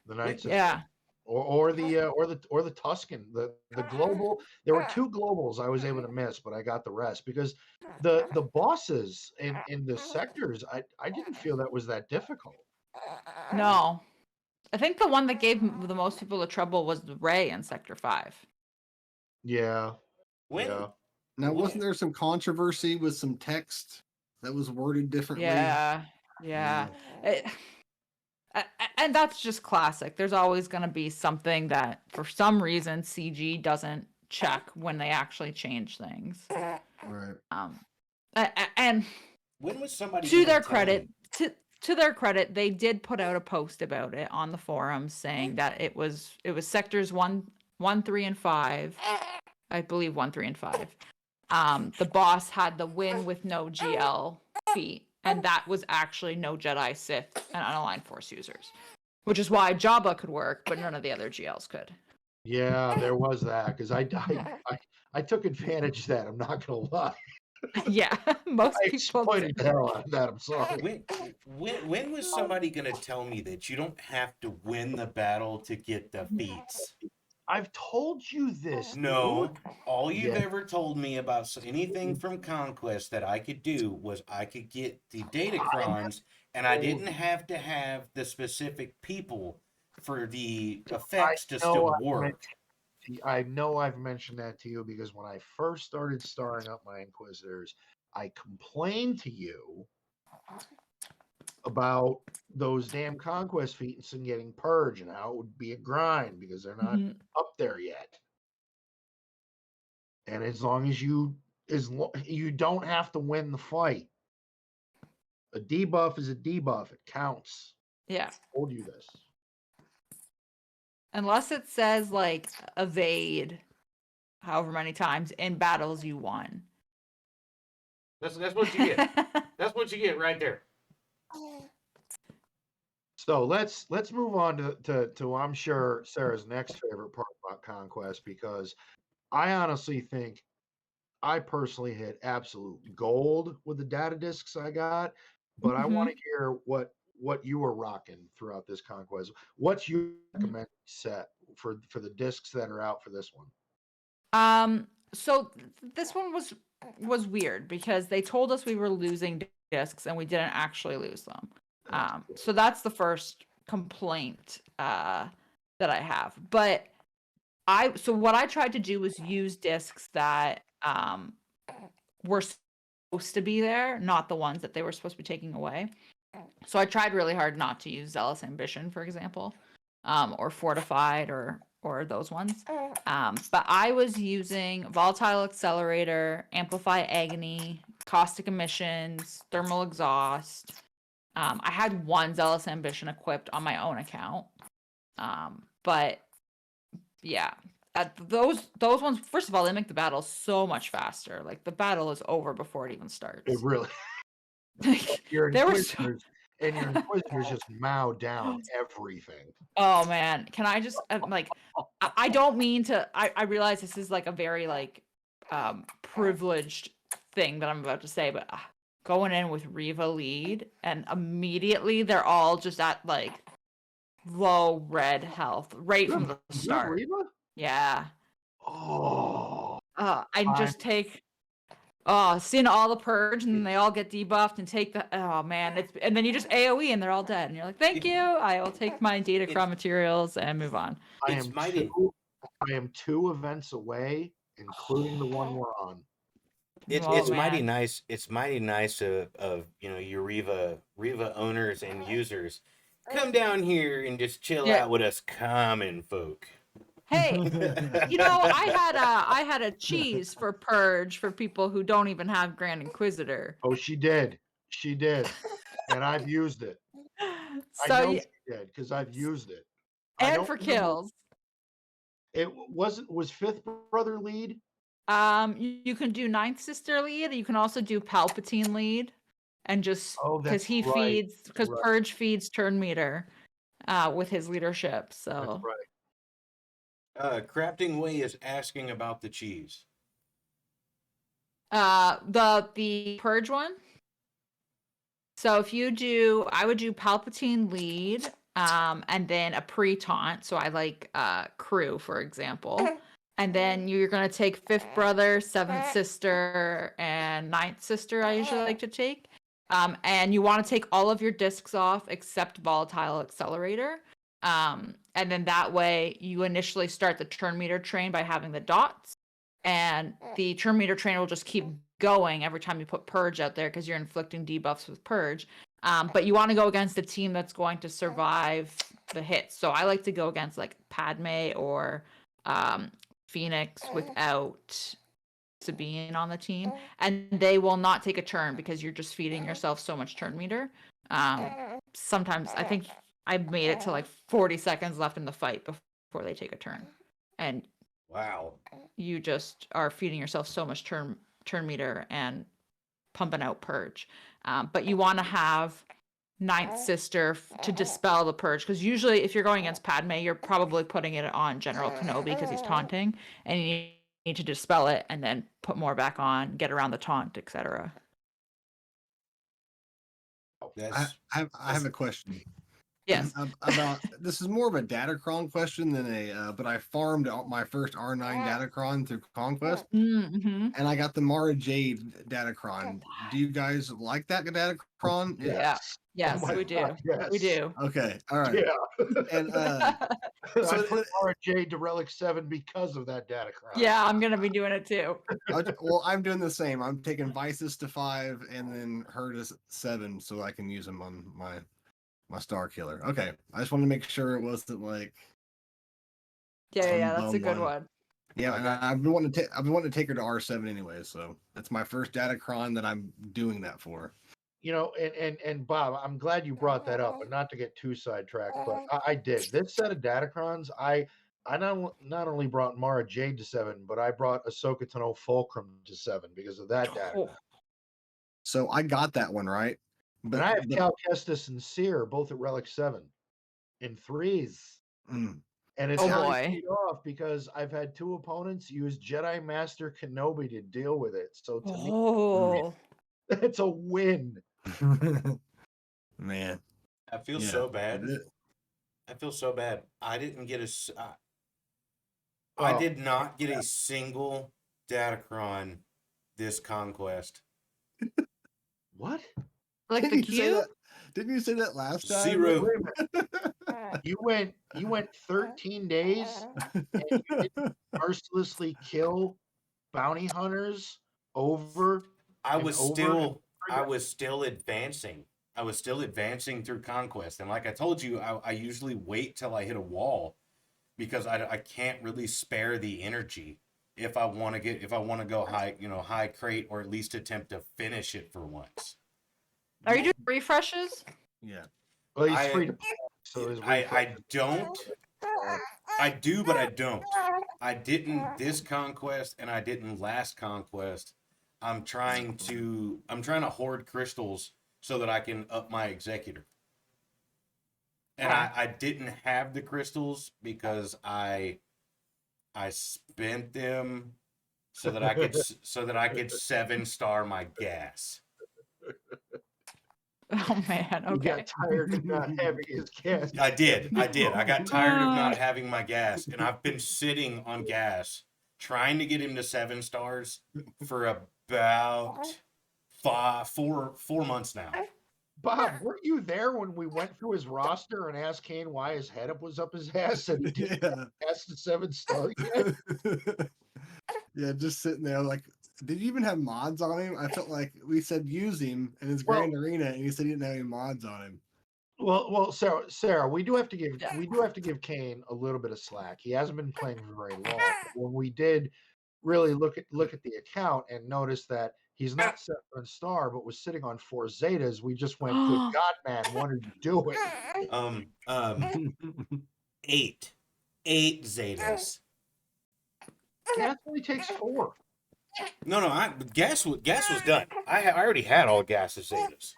The Night Sister. Yeah. Or the Tuscan, the global. There were 2 globals I was able to miss, but I got the rest because the bosses in the sectors, I didn't feel that was that difficult. No. I think the one that gave the most people the trouble was Ray in Sector 5. Yeah. When Yeah. Now, wasn't there some controversy with some text that was worded differently? Yeah. And that's just classic. There's always going to be something that, for some reason, CG doesn't check when they actually change things. Right. And when was somebody to gonna their tell credit, me? to their credit, they did put out a post about it on the forums saying that it was sectors 1, 3, and 5. I believe 1, 3, and 5. The boss had the win with no GL feat, and that was actually no Jedi, Sith, and unaligned Force users, which is why Jabba could work, but none of the other GLs could. Yeah, there was that because I took advantage of that. I'm not gonna lie. Yeah, most I people exploited do. the hell out of that. I'm sorry. When was somebody gonna tell me that you don't have to win the battle to get the feats? I've told you this. No, dude. all you've Yeah. ever told me about anything from Conquest that I could do was I could get the Datacrons, and I didn't have to have the specific people for the effects to still work. I know I've mentioned that to you because when I first started starring up my Inquisitors, I complained to you about those damn conquest feats and getting purged and how it would be a grind because they're not Mhm. up there yet. And as long as you don't have to win the fight. A debuff is a debuff. It counts. Yeah. I told you this. Unless it says like evade however many times in battles you won. That's what you get. That's what you get right there. So let's move on to I'm sure Sarah's next favorite part about Conquest because I honestly think I personally hit absolute gold with the data discs I got, but I want to hear what you were rocking throughout this Conquest. What's your recommended set for the discs that are out for this one? So this one was weird because they told us we were losing discs and we didn't actually lose them. So that's the first complaint that I have. But so what I tried to do was use discs that were supposed to be there, not the ones that they were supposed to be taking away. So I tried really hard not to use Zealous Ambition, for example, or Fortified or those ones. But I was using Volatile Accelerator, Amplify Agony, Caustic Emissions, Thermal Exhaust. I had one Zealous Ambition equipped on my own account. But yeah, those ones, first of all, they make the battle so much faster. Like the battle is over before it even starts. It really. Like, Your there were so... Inquisitors just mow down everything. Oh man, can I just like I don't mean to I realize this is like a very like privileged thing that I'm about to say, but going in with Reva lead and immediately they're all just at like low red health right from the start. Reva? Yeah. Oh. I just take seeing all the purge and they all get debuffed and take the and then you just AoE and they're all dead and you're like, thank you. I will take my Datacron materials and move on. I am 2 events away, including the one we're on. It's mighty nice. It's mighty nice of your Reva owners and users. Come down here and just chill out with us common folk. Hey, I had a cheese for purge for people who don't even have Grand Inquisitor. Oh, she did, and I've used it. So I know she did because I've used it. And for kills. It was Fifth Brother lead. You can do Ninth Sister lead. You can also do Palpatine lead, and just because feeds Purge feeds turn meter, with his leadership. So. That's right. Crafting Way is asking about the cheese. The Purge one. So if you do, I would do Palpatine lead, and then a pre-taunt. So I like crew, for example. And then you're gonna take Fifth Brother, Seventh Sister, and Ninth Sister. I usually like to take. And you want to take all of your discs off except Volatile Accelerator. And then that way you initially start the turn meter train by having the dots, and the turn meter train will just keep going every time you put Purge out there because you're inflicting debuffs with Purge. But you want to go against a team that's going to survive the hits. So I like to go against like Padme or Phoenix without Sabine on the team, and they will not take a turn because you're just feeding yourself so much turn meter. Sometimes I think I made it to like 40 seconds left in the fight before they take a turn. And wow, you just are feeding yourself so much turn meter and pumping out Purge. But you want to have Ninth Sister to dispel the Purge, because usually if you're going against Padme, you're probably putting it on General Kenobi because he's taunting, and you need to dispel it and then put more back on, get around the taunt, etc. I have a question. Yes. About this is more of a Datacron question than but I farmed out my first R9 Datacron through Conquest, Mm-hmm. and I got the Mara Jade Datacron. Do you guys like that Datacron? Yeah. Yes, Oh we do. God, yes. We do. Okay. All right. Yeah. And I put RJ to Relic 7 because of that Datacron. Yeah, I'm gonna be doing it too. well, I'm doing the same. I'm taking Vices to 5 and then her to 7 so I can use them on my Star Killer. Okay, I just wanted to make sure it wasn't like. Yeah, that's a good one. Yeah, and I've been wanting to take her to R7 anyway, so that's my first Datacron that I'm doing that for. And Bob, I'm glad you brought that up, but not to get too sidetracked, but I did this set of Datacrons. I not only brought Mara Jade to 7, but I brought Ahsoka Tano Fulcrum to 7 because of that Datacron. So I got that one right. But I have Cal Kestis and Seer both at Relic 7 in 3s. And it's paid off because I've had 2 opponents use Jedi Master Kenobi to deal with it. So to me, it's a win. Man. I feel so bad. I feel so bad. I didn't get I did not get a single Datacron this Conquest. What? Like the cube? Didn't you say that last time? 0. You went 13 days and you didn't mercilessly kill bounty hunters over. I was still advancing. I was still advancing through Conquest, and like I told you, I usually wait till I hit a wall because I can't really spare the energy if I want to go high crate, or at least attempt to finish it for once. Are you doing refreshes? Yeah. Well, he's free to play, so I don't. I do, but I don't. I didn't this conquest, and I didn't last conquest. I'm trying to hoard crystals so that I can up my executor. And I didn't have the crystals because I spent them so that I could 7-star my gas. Oh man, He okay. got tired of not having his gas. I did. I got tired of not having my gas, and I've been sitting on gas trying to get him to 7 stars for about 4 months now. Bob, weren't you there when we went through his roster and asked Kane why his head up was up his ass and he didn't pass the 7-star yet? Yeah, just sitting there like, did you even have mods on him? I felt like we said use him in his Grand Arena, and he said he didn't have any mods on him. Well, Sarah, we do have to give Kane a little bit of slack. He hasn't been playing for very long. But when we did really look at the account and notice that he's not 7-star, but was sitting on 4 Zetas, we just went, "Good God, man, what are you doing?" 8 Zetas. Gas only takes 4. No, gas was done. I already had all Gas's Zetas.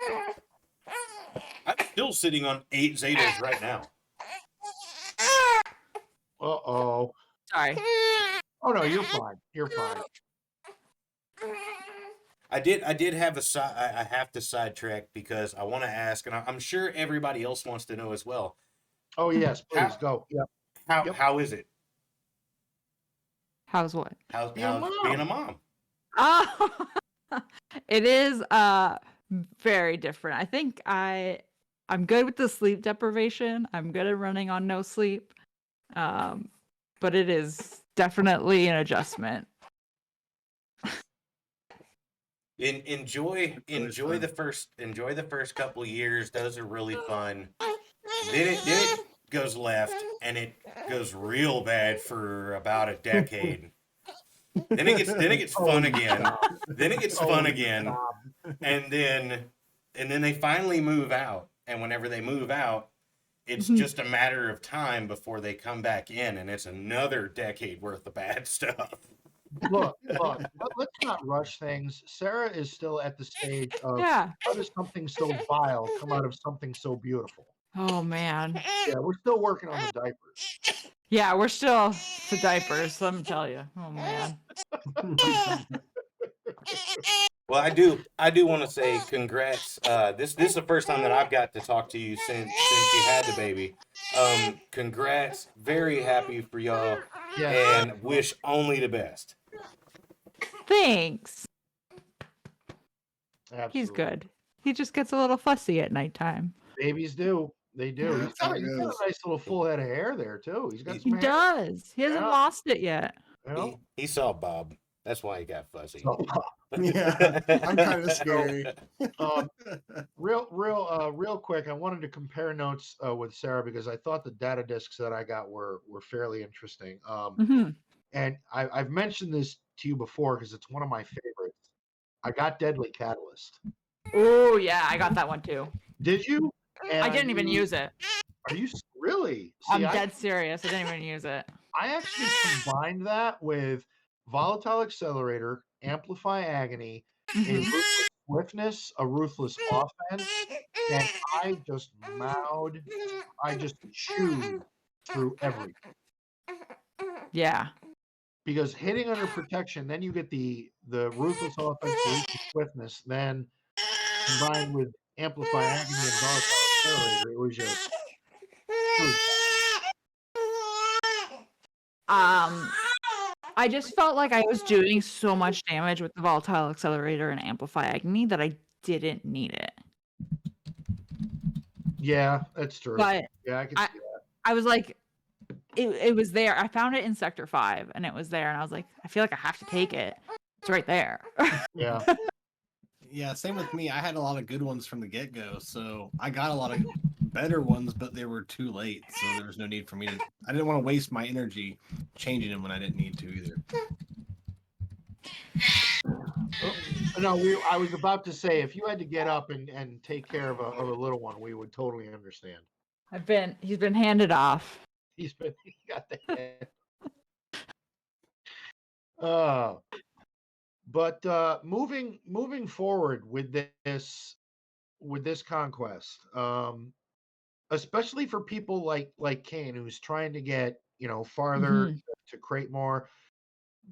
I'm still sitting on 8 Zetas right now. Uh-oh. Sorry. Oh no, you're fine. You're fine. I did have I have to sidetrack because I want to ask, and I'm sure everybody else wants to know as well. Oh yes, please go. Yep. How is it? How's what? How's Being a mom. being a mom? Oh, it is very different. I think I'm good with the sleep deprivation. I'm good at running on no sleep. But it is definitely an adjustment. Enjoy the first couple of years. Those are really fun. Then it goes left, and it goes real bad for about a decade. Then it gets fun again. Then it gets fun again, and then they finally move out. And whenever they move out, it's just a matter of time before they come back in, and it's another decade worth of bad stuff. Look, let's not rush things. Sarah is still at the stage of how does something so vile come out of something so beautiful? Oh man. Yeah, we're still working on the diapers. Yeah, we're still the diapers, let me tell you. Oh man. Well, I do want to say congrats. This is the first time that I've got to talk to you since you had the baby. Congrats. Very happy for y'all, and wish only the best. Thanks. Absolutely. He's good. He just gets a little fussy at nighttime. Babies do. They do. Yeah, He's got a nice little full head of hair there too. He's got some He hair. does. He hasn't lost it yet. You know? He saw Bob. That's why he got fuzzy. Yeah, I'm kind of scary. Real quick, I wanted to compare notes with Sarah because I thought the data discs that I got were fairly interesting. And I've mentioned this to you before because it's one of my favorites. I got Deadly Catalyst. Oh yeah, I got that one too. Did you? And I didn't even use it. Are you really? I'm dead serious. I didn't even use it. I actually combined that with Volatile Accelerator, Amplify Agony, a Ruthless Swiftness, a Ruthless Offense, and I just chewed through everything. Yeah. Because hitting under protection, then you get the Ruthless Offense, Ruthless Swiftness, then combined with Amplify Agony and Volatile Accelerator, it was just... I just felt like I was doing so much damage with the Volatile Accelerator and Amplify Agony that I didn't need it. Yeah, that's true. But yeah, I can see that. I was like, it was there. I found it in Sector 5, and it was there, and I was like, I feel like I have to take it. It's right there. Yeah. Yeah, same with me. I had a lot of good ones from the get-go, so I got a lot of better ones, but they were too late, so there was no need for me to... I didn't want to waste my energy changing them when I didn't need to either. No, I was about to say, if you had to get up and take care of a little one, we would totally understand. He's been handed off. He got the head. Uh, but moving forward with this conquest, especially for people like Kane, who's trying to get farther Mhm. to create more.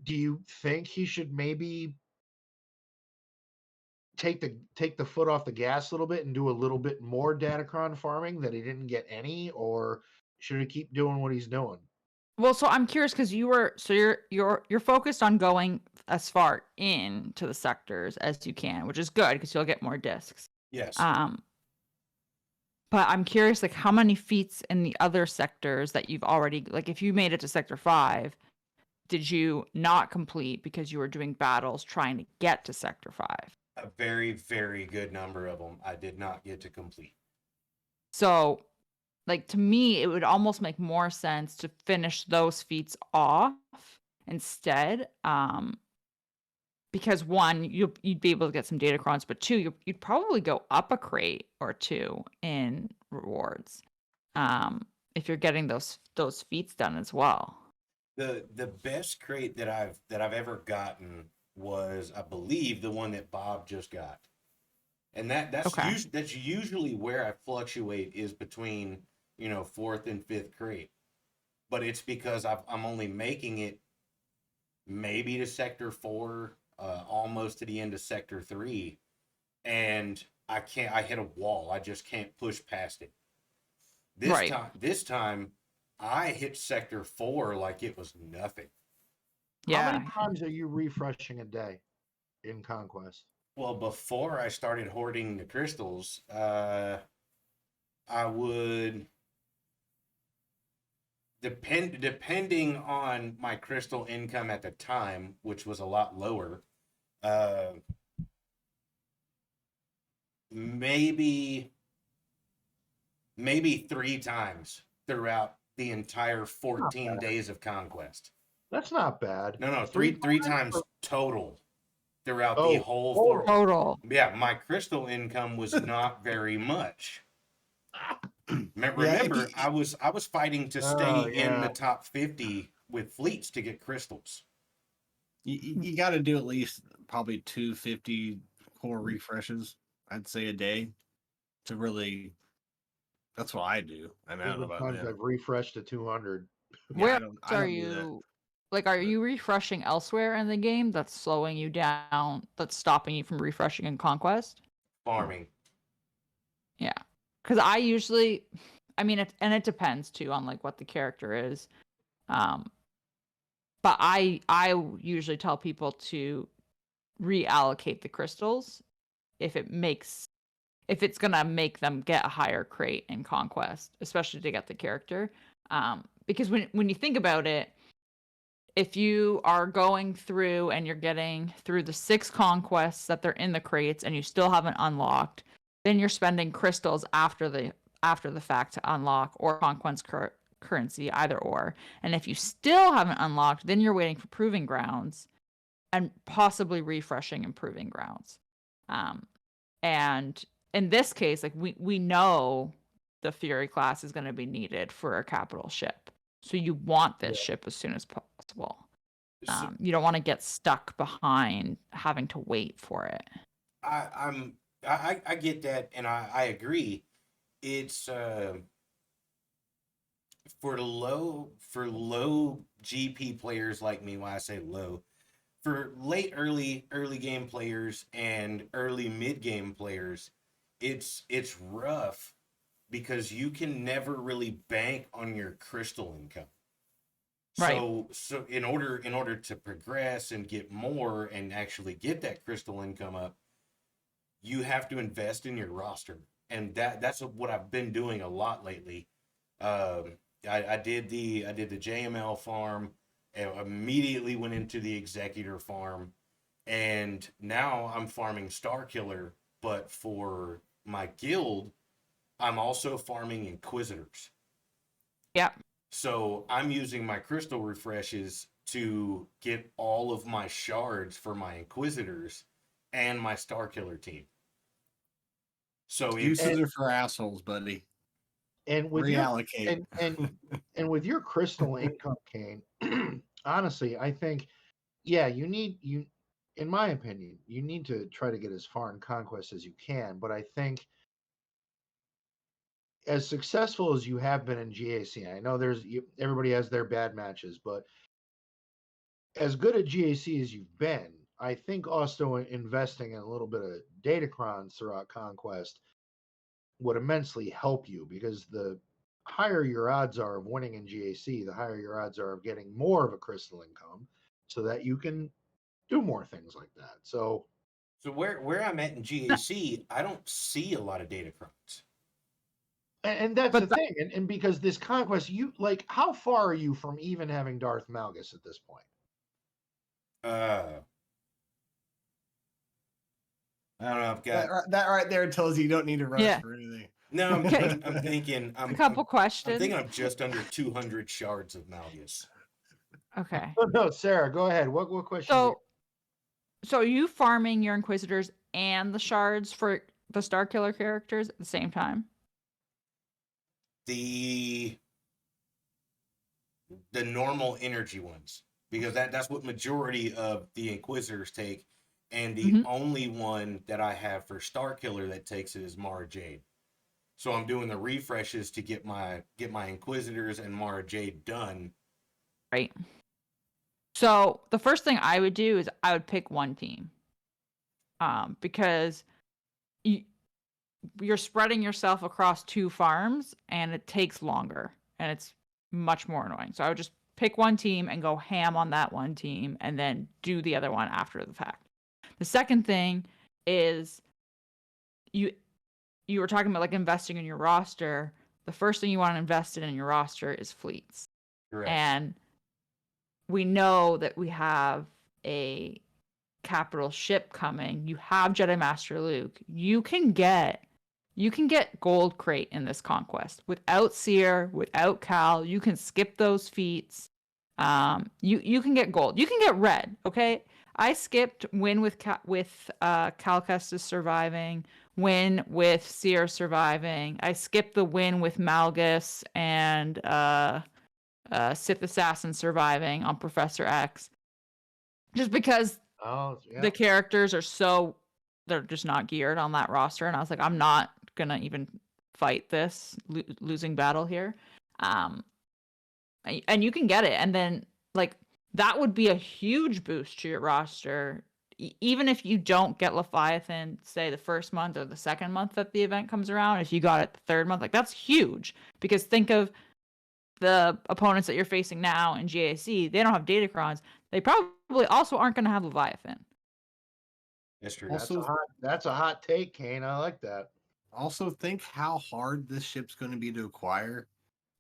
Do you think he should maybe take the foot off the gas a little bit and do a little bit more Datacron farming that he didn't get any, or should he keep doing what he's doing? Well, so I'm curious because you're focused on going as far into the sectors as you can, which is good because you'll get more discs. Yes. Um, but I'm curious, like, how many feats in the other sectors that you've already, like, if you made it to Sector 5, did you not complete because you were doing battles trying to get to Sector 5? A very, very good number of them I did not get to complete. So, like, to me, it would almost make more sense to finish those feats off instead. Because one, you'd be able to get some datacrons, but two, you'd probably go up a crate or two in rewards, if you're getting those feats done as well. The best crate that I've ever gotten was, I believe, the one that Bob just got, and that's Okay. that's usually where I fluctuate, is between fourth and fifth crate, but it's because I'm only making it maybe to Sector 4, almost to the end of Sector 3, and I hit a wall. I just can't push past it. Right. This time, I hit Sector 4 like it was nothing. How many Yeah. times are you refreshing a day in Conquest? Well, before I started hoarding the crystals, I would, depending on my crystal income at the time, which was a lot lower, maybe 3 times throughout the entire 14 days of conquest. That's not bad. No, three times total throughout the Oh, whole total. Total. Yeah, my crystal income was not very much. Remember, I was fighting to stay in the top 50 with fleets to get crystals. You got to do at least probably 250 core refreshes, I'd say, a day to really. That's what I do. I mean, I don't know about Times them. I've refreshed to 200. Yeah, Where I don't are do that. you? Like, are you refreshing elsewhere in the game that's slowing you down, that's stopping you from refreshing in Conquest? Farming. Yeah. Because I usually, I mean, it depends too on like what the character is. But I usually tell people to reallocate the crystals if it's gonna make them get a higher crate in Conquest, especially to get the character. Because when you think about it, if you are going through and you're getting through the 6 conquests that they're in the crates and you still haven't unlocked, then you're spending crystals after the fact to unlock, or conquest currency, either or. And if you still haven't unlocked, then you're waiting for proving grounds and possibly refreshing and proving grounds. And in this case, like we know the Fury class is going to be needed for a capital ship. So you want this ship as soon as possible. You don't want to get stuck behind having to wait for it. I get that, and I agree. It's for low GP players like me. Why I say low, for early game players and early mid game players, it's rough because you can never really bank on your crystal income. Right. So in order to progress and get more and actually get that crystal income up, you have to invest in your roster, and that's what I've been doing a lot lately. I did the JML farm, and immediately went into the Executor farm, and now I'm farming Starkiller. But for my guild, I'm also farming Inquisitors. Yep. So I'm using my crystal refreshes to get all of my shards for my Inquisitors and my Starkiller team. So Uses are for assholes, buddy. And with reallocate. And with your crystal income, Kane, honestly, I think yeah, in my opinion, you need to try to get as far in conquest as you can. But I think as successful as you have been in GAC, I know everybody has their bad matches, but as good at GAC as you've been, I think also investing in a little bit of datacrons throughout conquest would immensely help you, because the higher your odds are of winning in GAC, the higher your odds are of getting more of a crystal income so that you can do more things like that. So where I'm at in GAC, I don't see a lot of datacrons. and that's But the thing. And because this conquest, you like, how far are you from even having Darth Malgus at this point? I don't know. I've got That right there tells you don't need to rush Yeah. for anything. no. Okay. I'm thinking. a couple I'm questions. thinking I'm just under 200 shards of Malgus. Okay. Oh, no, Sarah, go ahead. What question? So are you farming your Inquisitors and the shards for the Starkiller characters at the same time? The normal energy ones, because that's what majority of the Inquisitors take, and the only one that I have for Starkiller that takes it is Mara Jade. So I'm doing the refreshes to get my Inquisitors and Mara Jade done. Right. So the first thing I would do is I would pick one team, because you're spreading yourself across 2 farms, and it takes longer, and it's much more annoying. So I would just pick one team and go ham on that one team, and then do the other one after the fact. The second thing is you were talking about like investing in your roster. The first thing you want to invest in your roster is fleets. Correct. And we know that we have a capital ship coming. You have Jedi Master Luke. You can get gold crate in this conquest without Seer, without Cal. You can skip those feats. You can get gold. You can get red. Okay, I skipped win with Cal Kestis surviving, win with Seer surviving. I skipped the win with Malgus and Sith Assassin surviving on Professor X, just because the characters are they're just not geared on that roster, and I was like, I'm not gonna even fight this losing battle here. And you can get it, and then like that would be a huge boost to your roster, even if you don't get Leviathan, say the first month or the second month that the event comes around. If you got it the third month, like that's huge, because think of the opponents that you're facing now in GAC. They don't have datacrons. They probably also aren't going to have Leviathan. That's true. That's a hot take, Kane. I like that. Also, think how hard this ship's going to be to acquire.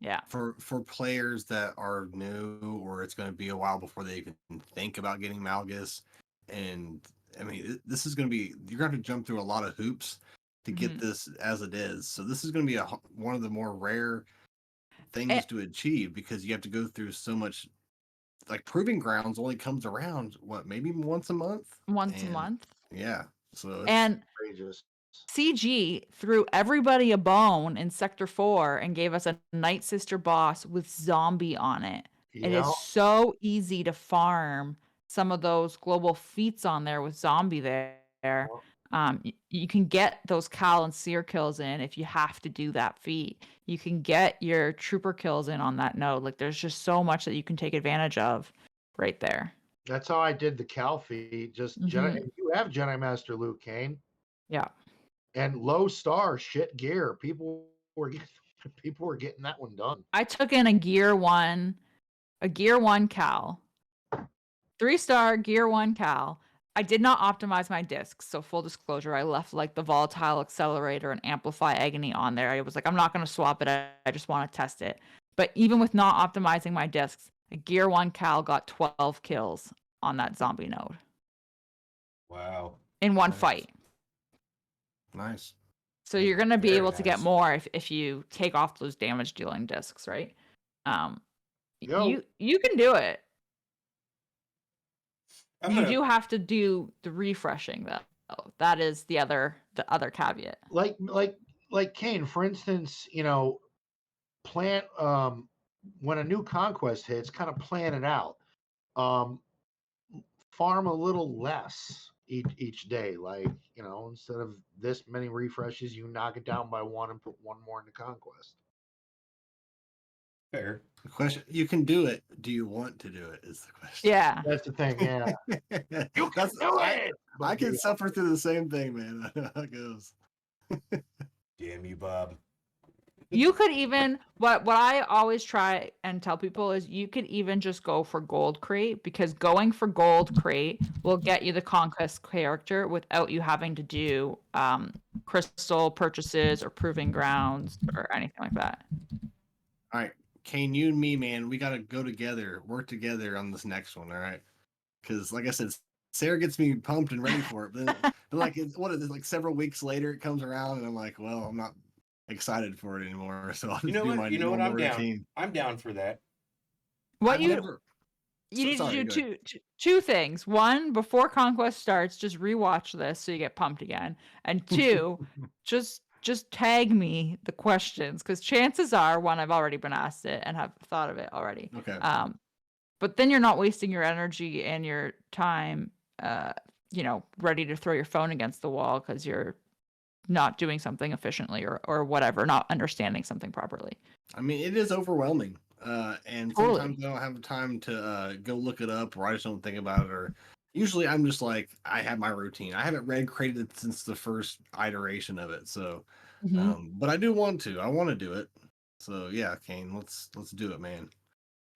Yeah. For players that are new, or it's going to be a while before they even think about getting Malgus. And I mean, this is going to be, you're going to have to jump through a lot of hoops to get this as it is. So this is going to be one of the more rare things to achieve, because you have to go through so much. Like Proving Grounds only comes around maybe once a month. A month. Yeah. So and outrageous. CG threw everybody a bone in Sector 4 and gave us a Night Sister boss with zombie on it. It is so easy to farm some of those global feats on there with zombie there. You can get those Cal and Seer kills in if you have to do that feat. You can get your trooper kills in on that node. Like there's just so much that you can take advantage of right there. That's how I did the Cal feat. Just Jedi. You have Jedi Master Luke, Kane. Yeah. And low star shit gear. People were getting that one done. I took in a gear 1 Cal. 3-star gear 1 Cal. I did not optimize my discs, so full disclosure, I left like the volatile accelerator and amplify agony on there. I was like, I'm not going to swap it. I just want to test it. But even with not optimizing my discs, a gear 1 Cal got 12 kills on that zombie node. Wow. In one fight. Nice. So you're going to be able to get more if you take off those damage dealing discs, right? You can do it. You do have to do the refreshing though. That is the other caveat. Like Kane, for instance, plan when a new conquest hits, kind of plan it out. farm a little less each day. Like, instead of this many refreshes, you knock it down by one and put one more into conquest. Fair. The question, you can do it. Do you want to do it? Is the question. Yeah. That's the thing. Yeah, you can That's do I, it. I But can suffer through the same thing, man. I know how it goes. Damn you, Bob. You could even what I always try and tell people is you could even just go for gold crate, because going for gold crate will get you the conquest character without you having to do crystal purchases or proving grounds or anything like that. All right, Kane, you and me, man, we gotta go together, work together on this next one. All right, because like I said, Sarah gets me pumped and ready for it. But like, what is it? Like several weeks later, it comes around, and I'm like, well, I'm not excited for it anymore. So I'll just do my normal I'm routine. down. I'm down for that. What I've you never- you need sorry, to go do ahead. two things. One, before conquest starts, just rewatch this so you get pumped again. And two, just tag me the questions, because chances are, one, I've already been asked it and have thought of it already. Okay. But then you're not wasting your energy and your time, ready to throw your phone against the wall because you're not doing something efficiently or whatever, not understanding something properly. I mean, it is overwhelming. And Totally. sometimes I don't have time to go look it up, or I just don't think about it. Or usually I'm just like, I have my routine. I haven't red crated since the first iteration of it. So, but I do want to. I want to do it. So yeah, Kane, let's do it, man.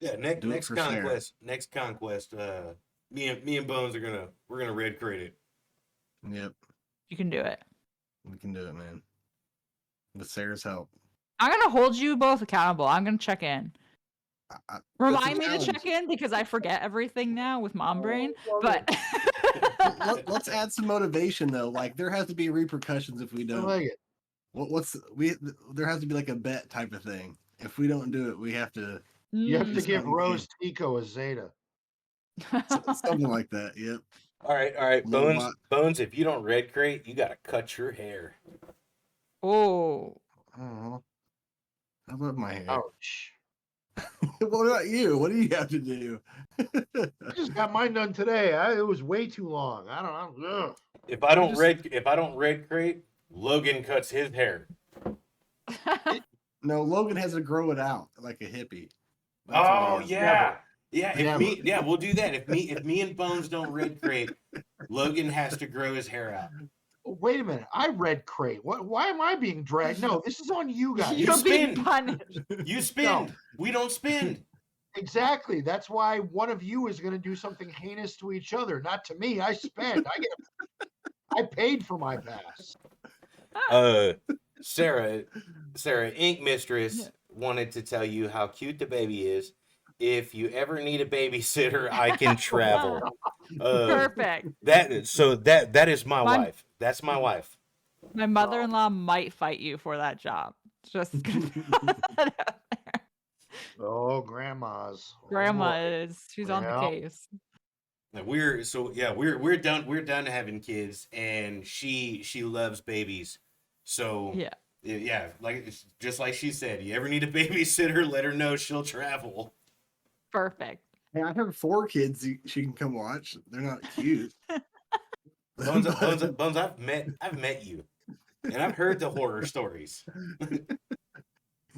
Yeah, Do it next for Sarah. conquest. Next conquest. Me and Bones we're gonna red crate it. Yep, You can do it. we can do it, man. With Sarah's help. I'm gonna hold you both accountable. I'm gonna check in. Remind me to check in, because I forget everything now with mom brain. But Let's add some motivation though. Like there has to be repercussions if we I don't. like it. There has to be like a bet type of thing. If we don't do it, we have to You have to give something Rose Tico a Zeta. something like that. Yep. All right, Little Bones. Bones, if you don't red crate, you gotta cut your hair. Oh, Oh, I love my hair. Ouch. What about you? What do you have to do? I just got mine done today. It was way too long. I don't know. Ugh. If I don't red crate, Logan cuts his hair. No, Logan has to grow it out like a hippie. Oh yeah. Never. We'll do that. If me and Bones don't red crate, Logan has to grow his hair out. Wait a minute. I red crate. Why am I being dragged? No, this is on you guys. You're being spin. punished. You spend. No. We don't spend. Exactly. That's why one of you is going to do something heinous to each other, not to me. I spent. I paid for my pass. Sarah, Ink Mistress wanted to tell you how cute the baby is. If you ever need a babysitter, I can travel. Perfect. That is my wife. That's my wife. My mother-in-law might fight you for that job. Just gonna throw that out there. Oh, grandmas. Grandma Oh, is. She's on the Yeah. case. We're done having kids, and she loves babies. So Yeah. like just like she said, you ever need a babysitter, let her know, she'll travel. Perfect. Hey, I have 4 kids she can come watch. They're not cute. Bones, I've met you, and I've heard the horror stories.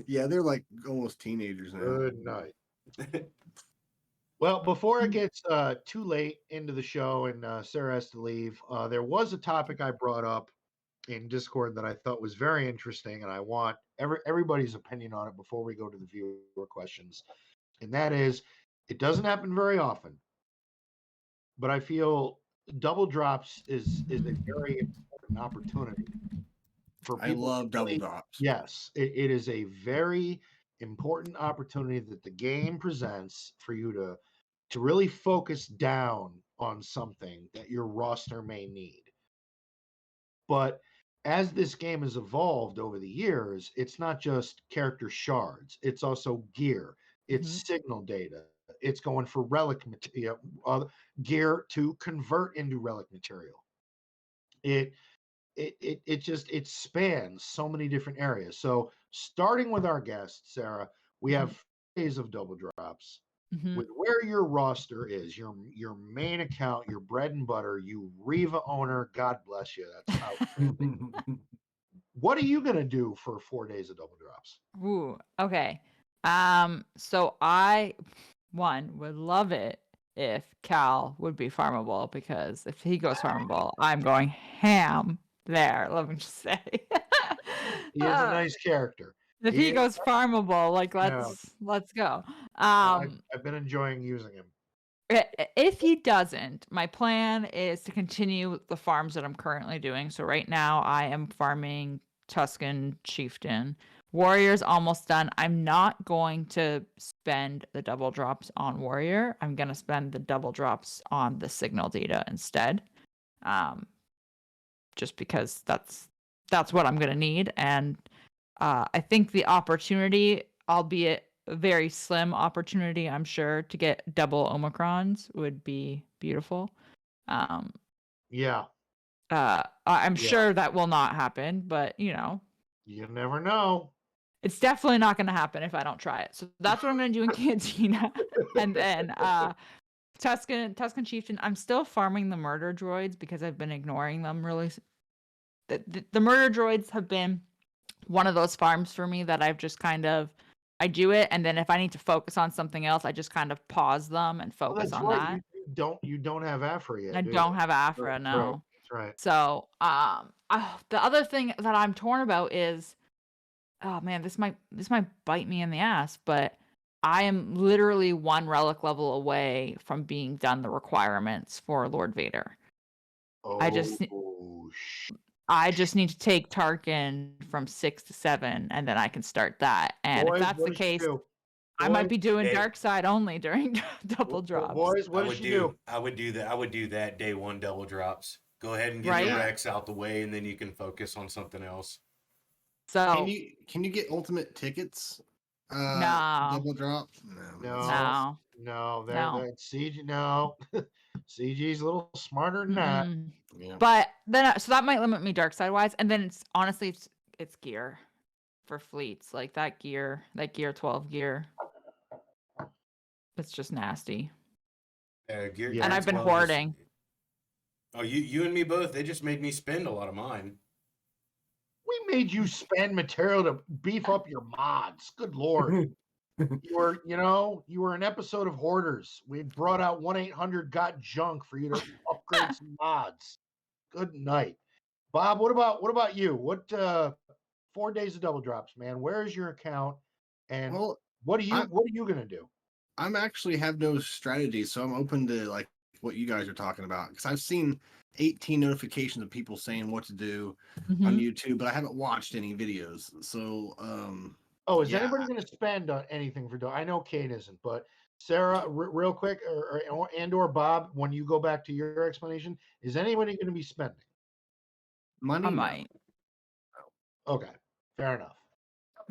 Yeah, they're like almost teenagers now. Good night. Well, before it gets too late into the show and Sarah has to leave, there was a topic I brought up in Discord that I thought was very interesting, and I want everybody's opinion on it before we go to the viewer questions. And that is, it doesn't happen very often, but I feel double drops is a very important opportunity for I people. love double drops. Yes, it is a very important opportunity that the game presents for you to really focus down on something that your roster may need. But as this game has evolved over the years, it's not just character shards, it's also gear, it's signal data, it's going for relic material, gear to convert into relic material. It spans so many different areas. So starting with our guest, Sarah, we have days of double drops. Mhm. with where your roster is, your main account, your bread and butter, you Riva owner, God bless you. That's outstanding. What are you gonna do for 4 days of double drops? Ooh, okay. So I would love it if Cal would be farmable, because if he goes farmable, I'm going ham there. Let me just say. He is a nice character. If He he is, goes farmable, like yeah, let's go. I've been enjoying using him. If he doesn't, my plan is to continue the farms that I'm currently doing. So right now I am farming Tuscan Chieftain. Warrior's almost done. I'm not going to spend the double drops on Warrior. I'm going to spend the double drops on the signal data instead. Just because that's what I'm going to need. And I think the opportunity, albeit a very slim opportunity, I'm sure, to get double Omicrons would be beautiful. Yeah, I'm Yeah. sure that will not happen, but you never know. it's definitely not going to happen if I don't try it. So that's what I'm going to do in Cantina. And then Tuscan Chieftain, I'm still farming the murder droids because I've been ignoring them really. The murder droids have been one of those farms for me that I've just kind of, I do it, and then if I need to focus on something else, I just kind of pause them and Well, focus that's on right. that. You don't have Afra yet, I do don't you? have Afra, Right, no. That's right. So, the other thing that I'm torn about is, oh man, this might bite me in the ass, but I am literally one relic level away from being done the requirements for Lord Vader. I just need to take Tarkin from 6 to 7, and then I can start that. And if Boys, that's what the does she case, do? I might be Boys, doing Hey. dark side only during double drops. Boys, I what does would she do? I would do that. I would do that day one double drops. Go ahead and get Right? the Rex out the way, and then you can focus on something else. So Can you get ultimate tickets? No. Double drop? No, No. that CG. No, CG's a little smarter than that. Mm-mm. Yeah. But then, so that might limit me dark side wise. And then it's honestly, it's gear for fleets, like that gear 12 gear. It's just nasty. Gear, Yeah. And I've been 12 is- hoarding. Oh, you and me both. They just made me spend a lot of mine. We made you spend material to beef up your mods. Good lord. You were an episode of Hoarders. We brought out 1-800-GOT-JUNK for you to upgrade some mods. Good night. Bob, what about you? What 4 days of double drops, man? Where is your account? And Well, what are you gonna do? I'm actually have no strategy, so I'm open to like what you guys are talking about because I've seen 18 notifications of people saying what to do on Mhm. YouTube, but I haven't watched any videos. So, Oh, is yeah. anybody gonna spend on anything for I know Kane isn't, but Sarah, real quick, or Bob, when you go back to your explanation, is anybody gonna be spending? Money, I no. might. Okay, fair enough.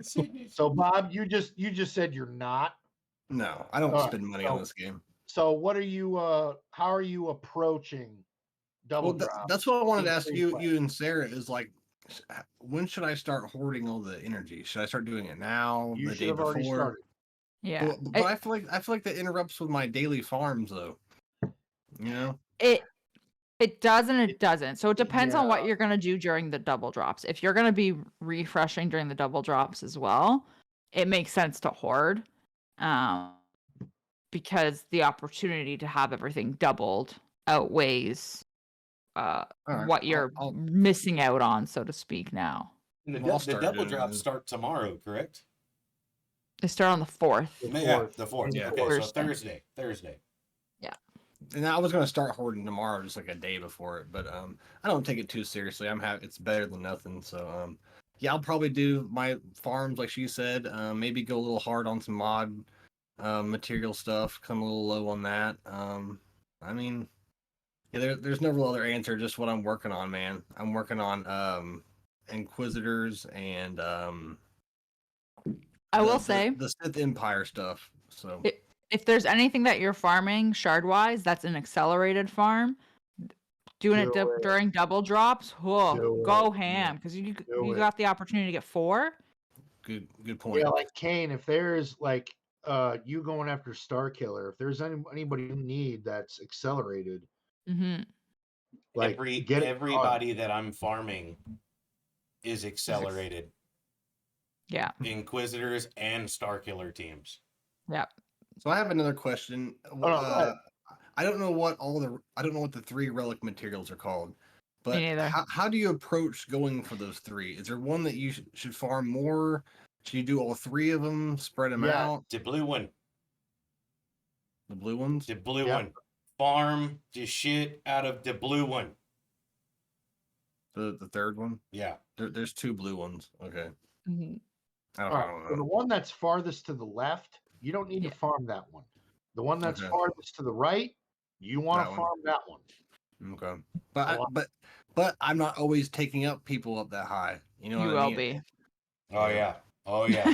So Bob, you just said you're not. No, I don't All right, spend money so- on this game. So what are you how are you approaching double Well, drop? that's what I wanted to ask increase you, play? you and Sarah is like, when should I start hoarding all the energy? Should I start doing it now? You The should day have already before? started. Yeah. But I feel like that interrupts with my daily farms though. You know? It does and it doesn't. So it depends on what Yeah. you're going to do during the double drops. If you're going to be refreshing during the double drops as well, it makes sense to hoard, because the opportunity to have everything doubled outweighs All right, what you're I'll- missing out on, so to speak. Now And the, Well, I'll the start double doing drops it. start tomorrow, correct? they start on the 4th. The Yeah, 4th. the 4th. Yeah. Okay, so Thursday. Thursday. And I was gonna start hoarding tomorrow, just like a day before it. But I don't take it too seriously. It's better than nothing. So yeah, I'll probably do my farms like she said. Maybe go a little hard on some mod material stuff. Come a little low on that. I mean, yeah, there's no real other answer. Just what I'm working on, man. I'm working on Inquisitors and I will say, the Sith Empire stuff. So if there's anything that you're farming shard wise, that's an accelerated farm. Doing it Do it. during double drops, Do go it. ham, because you Do it. got the opportunity to get 4. good point. Yeah, like Kane, if there's like you going after Star Killer, if there's anybody you need that's accelerated, Mm-hmm. like get it done. Everybody that I'm farming is accelerated. Yeah. Inquisitors and Star Killer teams. Yeah. So I have another question. no, go ahead. I don't know what the 3 relic materials are called, but neither. how do you approach going for those 3? Is there one that you should farm more? Should you do all 3 of them, spread them Yeah. out? The blue one. The blue ones? The blue Yep. one. Farm the shit out of the blue one. The third one? Yeah. There's 2 blue ones. Okay. Mm-hmm. I All don't right. So the know. one that's farthest to the left, you don't need Yeah. to farm that one. The one that's Okay. farthest to the right, you want That to one. farm that one. Okay. But I'm not always taking up people up that high. You know You what I will mean? be. Oh yeah. Oh yeah.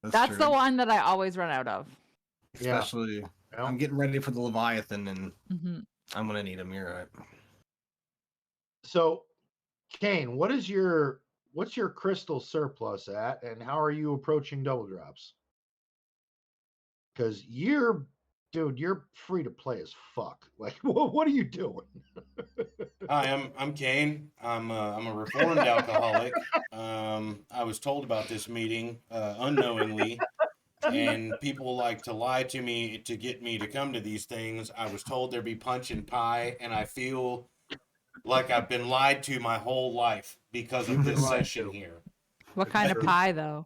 That's true. the one that I always run out of. Yeah. Especially, Yeah. I'm getting ready for the Leviathan, and Mm-hmm. I'm gonna need him. You're right. So, Kane, what's your crystal surplus at, and how are you approaching double drops? Because you're free to play as fuck. Like, what are you doing? Hi, I'm Kane. I'm a reformed alcoholic. I was told about this meeting unknowingly, and people like to lie to me to get me to come to these things. I was told there'd be punch and pie, and I feel like I've been lied to my whole life because of You've been this lied session to. here. What kind of pie, though?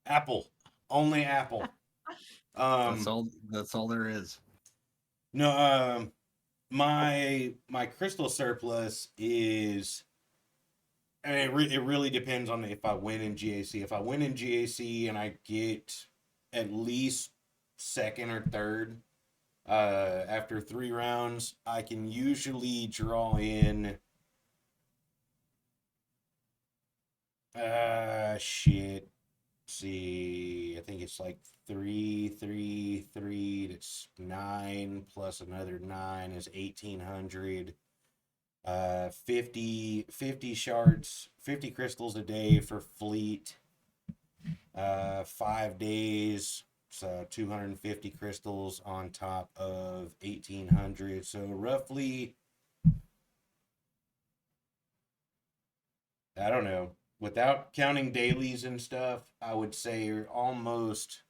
Apple, only apple. That's all there is. No, my crystal surplus is. I mean, it really depends on if I win in GAC. If I win in GAC and I get at least second or third after 3 rounds, I can usually draw in. Shit. See, I think it's like 3, 3, 3. That's 9 plus another 9 is 1,800. 50 shards, 50 crystals a day for fleet. 5 days, so 250 crystals on top of 1,800. So roughly, I don't know, without counting dailies and stuff, I would say you're almost,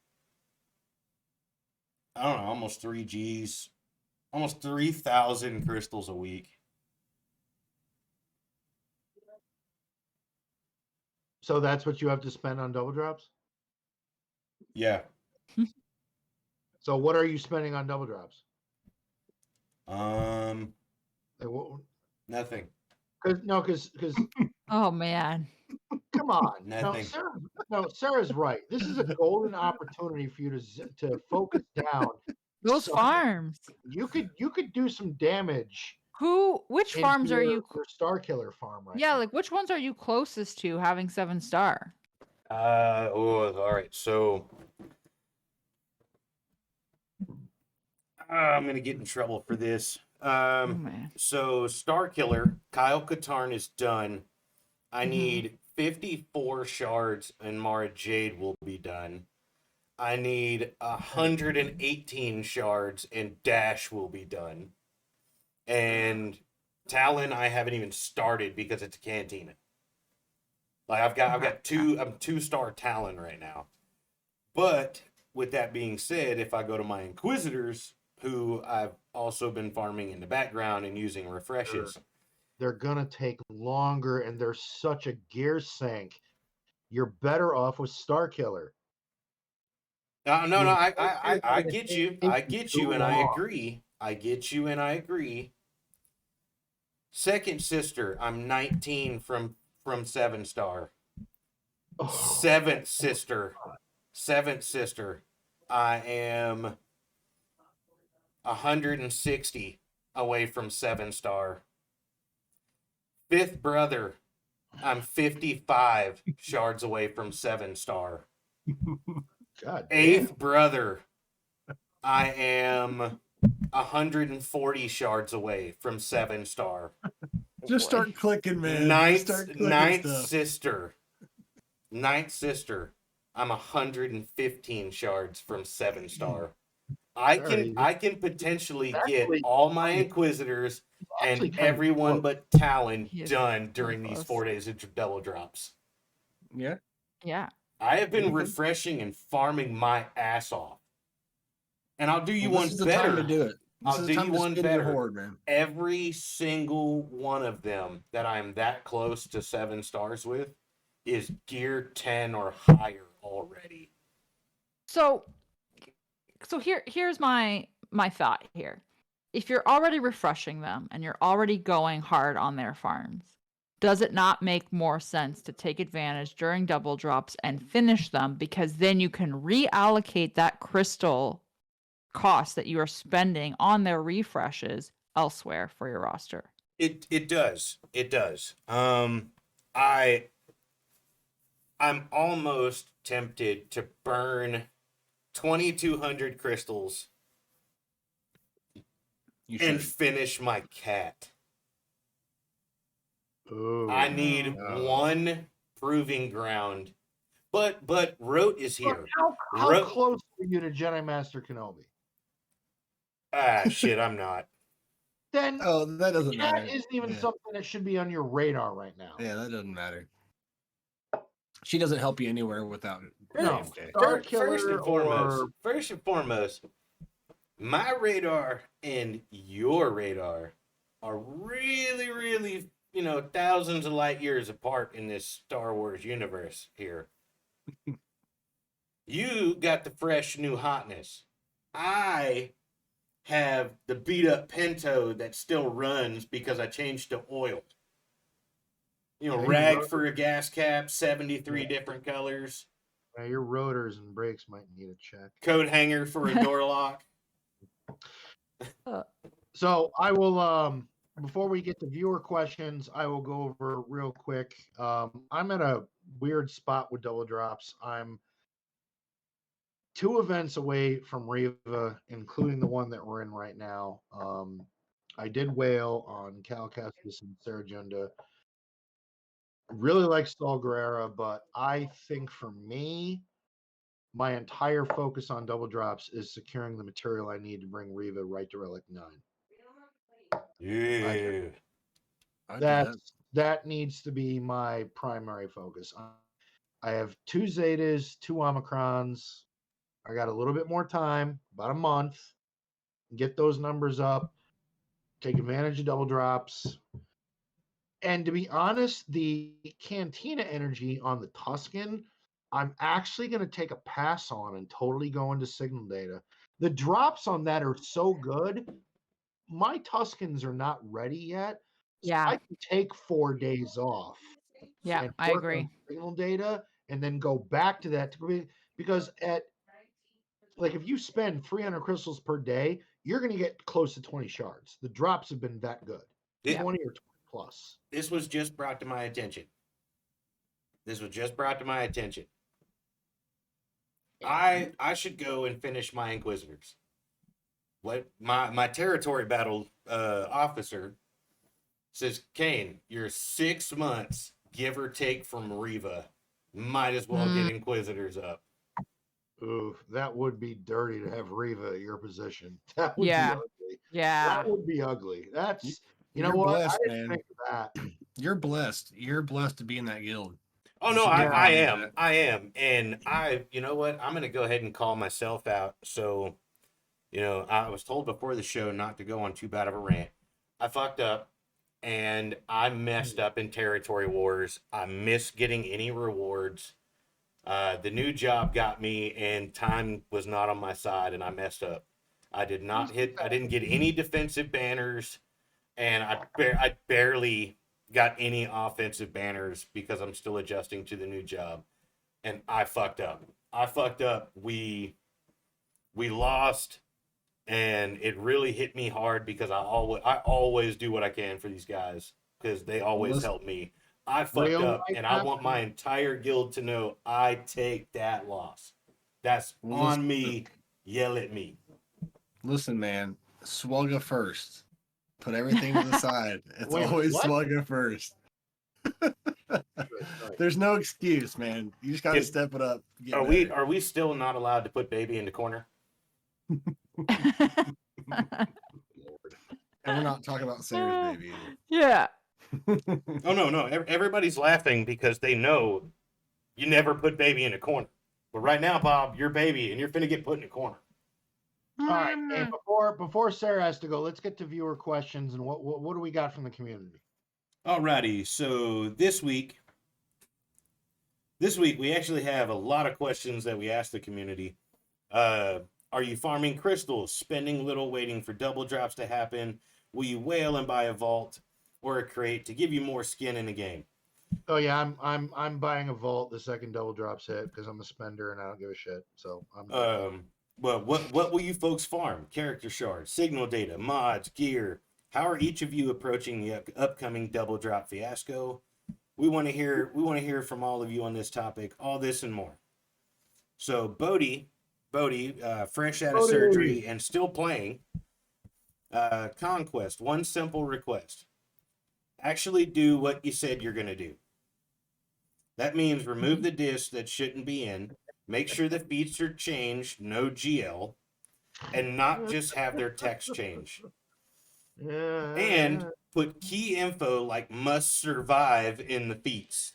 I don't know, almost 3 Gs, almost 3,000 crystals a week. So that's what you have to spend on double drops? Yeah. So what are you spending on double drops? Like, Nothing. Because Oh, man. come on, Nothing. Sarah's right. This is a golden opportunity for you to focus down. Those So farms. you could do some damage. Which into farms are you? your Star Killer farm right Yeah, now. like which ones are you closest to having 7-star? All right. So I'm gonna get in trouble for this. Oh, man. So Star Killer, Kyle Katarn is done. I Mhm. need 54 shards, and Mara Jade will be done. I need 118 shards, and Dash will be done. And Talon, I haven't even started because it's a Cantina. Like I've got 2-star Talon right now. But with that being said, if I go to my Inquisitors, who I've also been farming in the background and using refreshes, They're gonna take longer, and they're such a gear sink. You're better off with Star Killer. No, I It's get gonna you. take I get you, too and I long. agree. I get you, and I agree. Second sister, I'm 19 from 7-star. Oh, Seventh sister, I am 160 away from 7-star. Fifth brother, I'm 55 shards away from 7-star. God damn. Eighth brother, I am 140 shards away from 7-star. Just Boy. start clicking, man. Ninth Just start clicking stuff. sister. I'm 115 shards from 7-star. I can potentially get Actually, all my Inquisitors actually and kind of everyone close. but Talon He is done really during these close. 4 days of double drops. Yeah. Yeah. I have been You could. refreshing and farming my ass off. And I'll do you Well, one this is the better. time to do it. This I'll is do the time you to one spin your better. horde, man. Every single one of them that I'm that close to 7 stars with is gear 10 or higher already. So here's my thought here. If you're already refreshing them and you're already going hard on their farms, does it not make more sense to take advantage during double drops and finish them, because then you can reallocate that crystal cost that you are spending on their refreshes elsewhere for your roster? It does. I'm almost tempted to burn 2,200 crystals You and should. finish my cat. Ooh. I need one proving ground. But Rote is here. How close are you to Jedi Master Kenobi? Ah, shit, I'm not. Then Oh, that doesn't that matter. isn't even Yeah. something that should be on your radar right now. Yeah, that doesn't matter. She doesn't help you anywhere without it. No. AFK. Star First Killer and foremost, my radar and your radar are really, really, thousands of light years apart in this Star Wars universe here. You got the fresh new hotness. I have the beat up Pinto that still runs because I changed to oil. Rag for a gas cap, 73 different colors. Your rotors and brakes might need a check. Coat hanger for a door lock. So I will, before we get to viewer questions, I will go over real quick. I'm at a weird spot with double drops. I'm 2 events away from Riva, including the one that we're in right now. I did whale on Cal Kestis and Saragenda. Really like Saul Gerrera, but I think for me, my entire focus on double drops is securing the material I need to bring Riva right to Relic 9. Yeah. That needs to be my primary focus. I have 2 Zetas, 2 Omicrons. I got a little bit more time, about a month. Get those numbers up. Take advantage of double drops. And to be honest, the Cantina energy on the Tuscan, I'm actually going to take a pass on and totally go into signal data. The drops on that are so good. My Tuscans are not ready yet. So Yeah. I can take 4 days off. Yeah, And I work agree. on signal data and then go back to that because if you spend 300 crystals per day, you're going to get close to 20 shards. The drops have been that good. 20 or 20 plus. This was just brought to my attention. I should go and finish my Inquisitors. What my territory battle officer says, Kane, you're 6 months, give or take, from Riva. Might as well get Inquisitors up. Ooh, that would be dirty to have Riva at your position. That would be ugly. Yeah. That would be ugly. That's You're what? blessed, I didn't man. think of that. You're blessed. You're blessed to be in that guild. Oh no, I am, and you know what? I'm gonna go ahead and call myself out. So, I was told before the show not to go on too bad of a rant. I fucked up, and I messed up in territory wars. I missed getting any rewards. The new job got me, and time was not on my side, and I messed up. I didn't get any defensive banners, and I barely got any offensive banners because I'm still adjusting to the new job, and I fucked up. We lost, and it really hit me hard because I always do what I can for these guys because they always help me. I fucked up, and I want my entire guild to know I take that loss. That's on me. Yell at me. Listen, man, Swugga first. Put everything to the side. It's Wait, always what? Swugga first. There's no excuse, man. You just got to Did- step it up. get Are we better. still not allowed to put baby in the corner? And we're not talking about Sarah's baby Yeah. either. Oh no. Everybody's laughing because they know you never put baby in a corner. But right now, Bob, you're baby and you're finna get put in a corner. All right, and before Sarah has to go, let's get to viewer questions and what do we got from the community? Alrighty, so this week we actually have a lot of questions that we asked the community. Are you farming crystals, spending little waiting for double drops to happen? Will you whale and buy a vault or a crate to give you more skin in the game? Oh yeah, I'm buying a vault the second double drops hit because I'm a spender and I don't give a shit. So I'm Well, what will you folks farm? Character shards, signal data, mods, gear. How are each of you approaching the upcoming double drop fiasco? We want to hear from all of you on this topic, all this and more. So Bodie, fresh out of surgery and still playing. Conquest, one simple request. Actually do what you said you're gonna do. That means remove the discs that shouldn't be in, make sure the feats are changed, no GL, and not just have their text change. And put key info like must survive in the feats.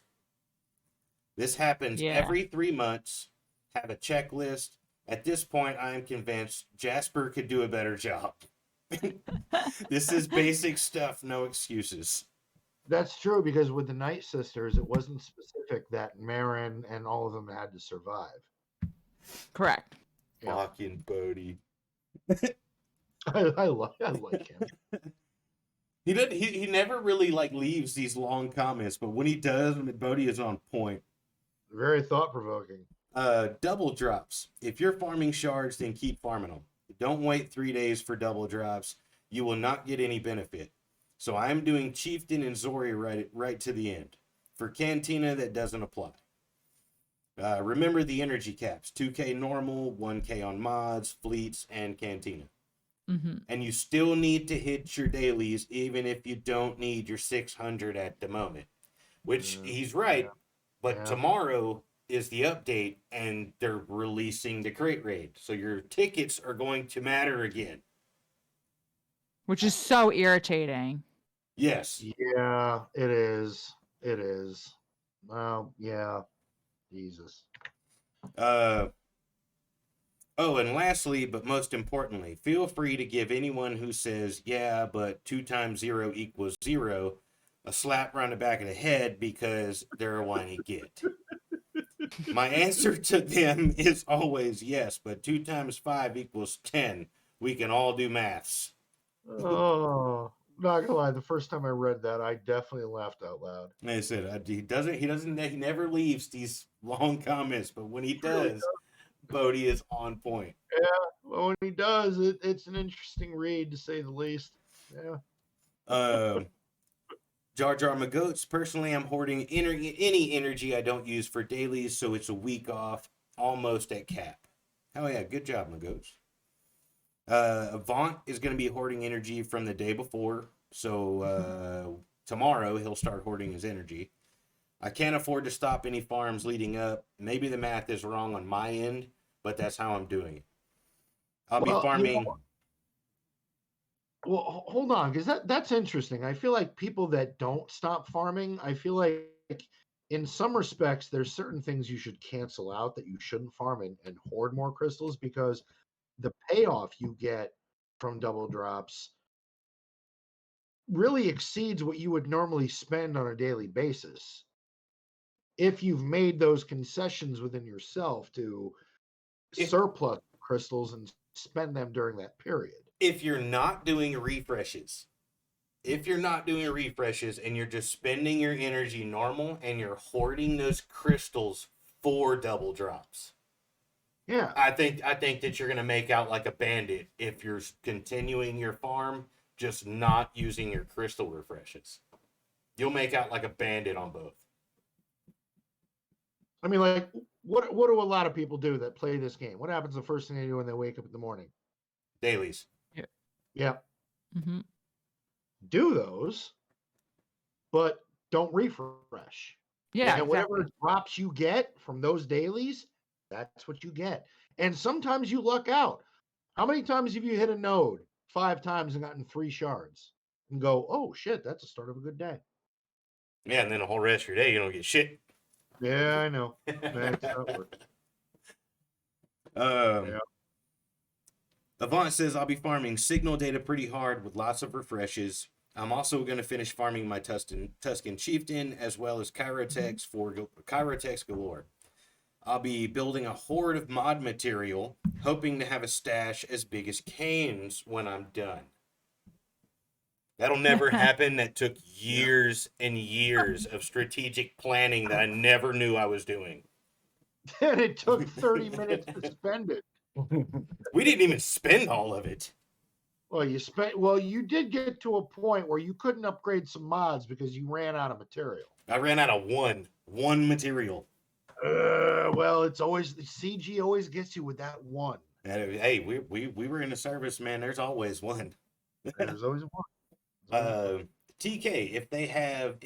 This happens every 3 months. Have a checklist. At this point, I am convinced Jasper could do a better job. This is basic stuff, no excuses. That's true because with the Night Sisters, it wasn't specific that Marin and all of them had to survive. Correct. Yeah. Fucking Bodie. I like him. He never really like leaves these long comments, but when he does, Bodie is on point. Very thought provoking. Double drops. If you're farming shards, then keep farming them. Don't wait 3 days for double drops. You will not get any benefit. So I'm doing Chieftain and Zori right to the end. For Cantina, that doesn't apply. Remember the energy caps. 2K normal, 1K on mods, fleets, and Cantina. Mm-hmm. And you still need to hit your dailies even if you don't need your 600 at the moment. Which he's right. But tomorrow is the update and they're releasing the crate raid. So your tickets are going to matter again. Which is so irritating. Yes. Yeah, it is. It is. Well, yeah. Jesus. Oh, and lastly, but most importantly, feel free to give anyone who says, yeah, but 2 times 0 equals 0, a slap around the back of the head because they're a whiny git. My answer to them is always yes, but 2 times 5 equals 10. We can all do maths. Oh, not gonna lie. The first time I read that, I definitely laughed out loud. Like I said, he never leaves these long comments, but when he does, Bodie is on point. Yeah, well, when he does, it's an interesting read to say the least. Yeah. Jar Jar Magoats. Personally, I'm hoarding any energy I don't use for dailies, so it's a week off, almost at cap. Hell yeah, good job, Magoats. Avant is going to be hoarding energy from the day before, so tomorrow he'll start hoarding his energy. I can't afford to stop any farms leading up. Maybe the math is wrong on my end, but that's how I'm doing it. I'll be farming. Well, hold on, because that's interesting. I feel like people that don't stop farming, I feel like in some respects, there's certain things you should cancel out that you shouldn't farm and hoard more crystals because the payoff you get from double drops really exceeds what you would normally spend on a daily basis. If you've made those concessions within yourself to surplus crystals and spend them during that period. If you're not doing refreshes and you're just spending your energy normal and you're hoarding those crystals for double drops. Yeah. I think that you're going to make out like a bandit if you're continuing your farm, just not using your crystal refreshes. You'll make out like a bandit on both. I mean, like, what do a lot of people do that play this game? What happens the first thing they do when they wake up in the morning? Dailies. Yeah. Mm-hmm. Do those, but don't refresh. Yeah, And whatever exactly. drops you get from those dailies, that's what you get. And sometimes you luck out. How many times have you hit a node 5 times and gotten 3 shards and go, oh shit, that's the start of a good day? Yeah, and then the whole rest of your day you don't get shit. Yeah, I know. That's how it works. Yeah. Avant says I'll be farming signal data pretty hard with lots of refreshes. I'm also going to finish farming my Tuscan Chieftain as well as Chirotex for Chirotex galore. I'll be building a horde of mod material, hoping to have a stash as big as Kane's when I'm done. That'll never happen. That took years and years of strategic planning that I never knew I was doing. And it took 30 minutes to spend it. We didn't even spend all of it. Well, you did get to a point where you couldn't upgrade some mods because you ran out of material. I ran out of one material. Well, it's always CG always gets you with that one. Hey, we were in the service, man. There's always one. There's always one. TK, if they have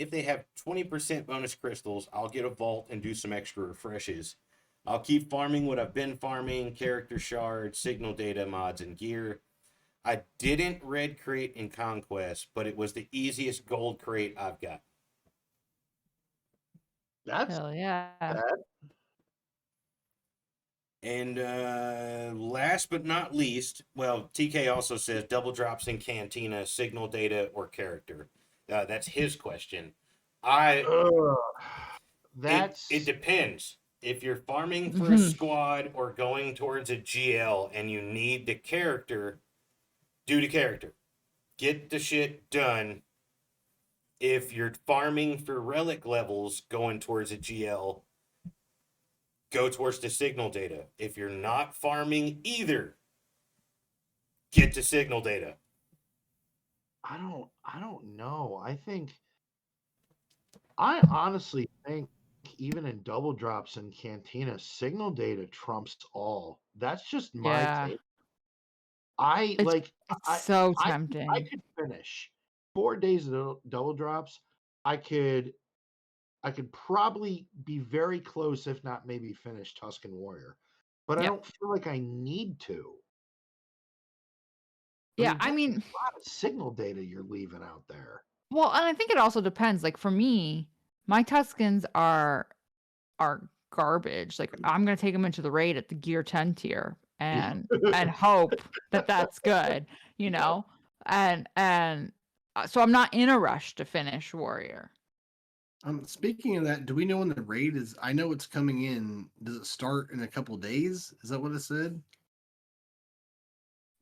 20% bonus crystals, I'll get a vault and do some extra refreshes. I'll keep farming what I've been farming: character shards, signal data, mods, and gear. I didn't red crate in Conquest, but it was the easiest gold crate I've got. That's Hell yeah. bad. And last but not least, well, TK also says double drops in Cantina, signal data, or character. That's his question. It depends. If you're farming for a squad or going towards a GL and you need the character, do the character. Get the shit done. If you're farming for relic levels going towards a GL, go towards the signal data. If you're not farming either, get to signal data. I don't know. I honestly think even in double drops in Cantina, signal data trumps all. That's just my take. It's so I tempting. could finish 4 days of double drops. I could probably be very close, if not maybe finish Tuscan Warrior. But I don't feel like I need to. Yeah, that's a lot of signal data you're leaving out there. Well, and I think it also depends. Like for me, my Tuscans are garbage. Like I'm gonna take them into the raid at the gear 10 tier and hope that that's good, you know. And so I'm not in a rush to finish Warrior. Speaking of that, do we know when the raid is? I know it's coming in. Does it start in a couple days? Is that what it said?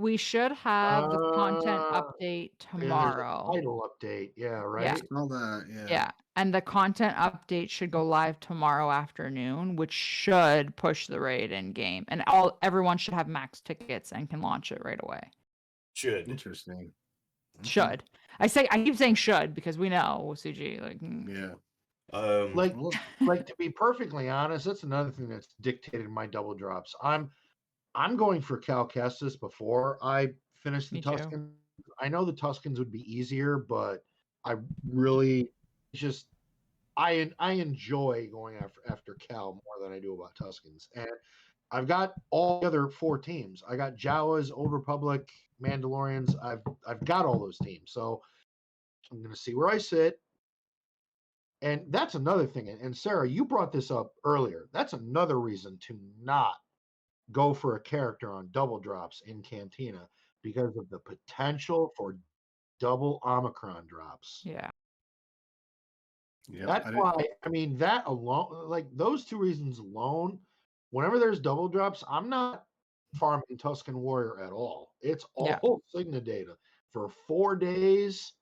We should have the content update tomorrow. Title update, yeah, right. Yeah. All that, Yeah, and the content update should go live tomorrow afternoon, which should push the raid in game, and everyone should have max tickets and can launch it right away. Should. Interesting. Should. I keep saying should because we know CG Yeah. Like to be perfectly honest, that's another thing that's dictated my double drops. I'm going for Cal Kestis before I finish the Tuscans. I know the Tuscans would be easier, but I really I enjoy going after Cal more than I do about Tuscans. And I've got all the other 4 teams. I got Jawas, Old Republic, Mandalorians. I've got all those teams. So I'm gonna see where I sit. And that's another thing. And Sarah, you brought this up earlier. That's another reason to not go for a character on double drops in Cantina because of the potential for double Omicron drops. Yeah. That's why, I mean, that alone, like those 2 reasons alone, whenever there's double drops, I'm not farming Tuscan Warrior at all. It's all Signa data for 4 days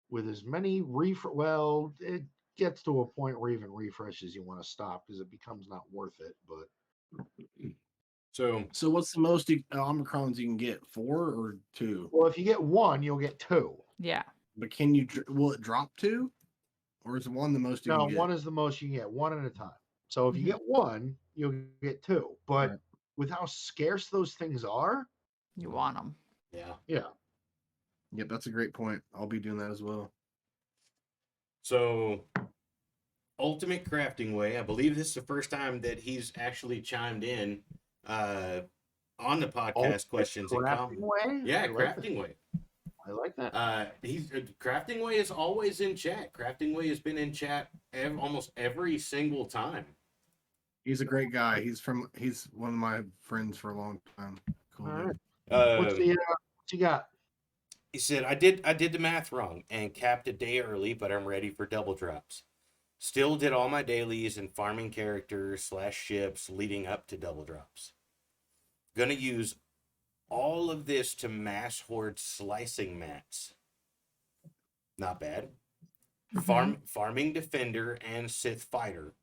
with as many it gets to a point where even refreshes you want to stop because it becomes not worth it. But so what's the most Omicrons you can get? 4 or 2? Well, if you get 1, you'll get 2. Yeah. But will it drop 2? Or is 1 the most you can get? 1 is the most you can get, 1 at a time. So if you get 1, you'll get 2. But with how scarce those things are, you want them. Yeah. Yep, that's a great point. I'll be doing that as well. So, Ultimate Crafting Way. I believe this is the first time that he's actually chimed in on the podcast questions and Crafting comments. Way? Yeah, I like Crafting Way. I like that. He's Crafting Way is always in chat. Crafting Way has been in chat almost every single time. He's a great guy. He's one of my friends for a long time. Cool. All Dude. right. What's you got? He said, I did the math wrong and capped a day early, but I'm ready for double drops. Still did all my dailies and farming characters / ships leading up to double drops. Gonna use all of this to mass horde slicing mats. Not bad. Farming Defender and Sith Fighter.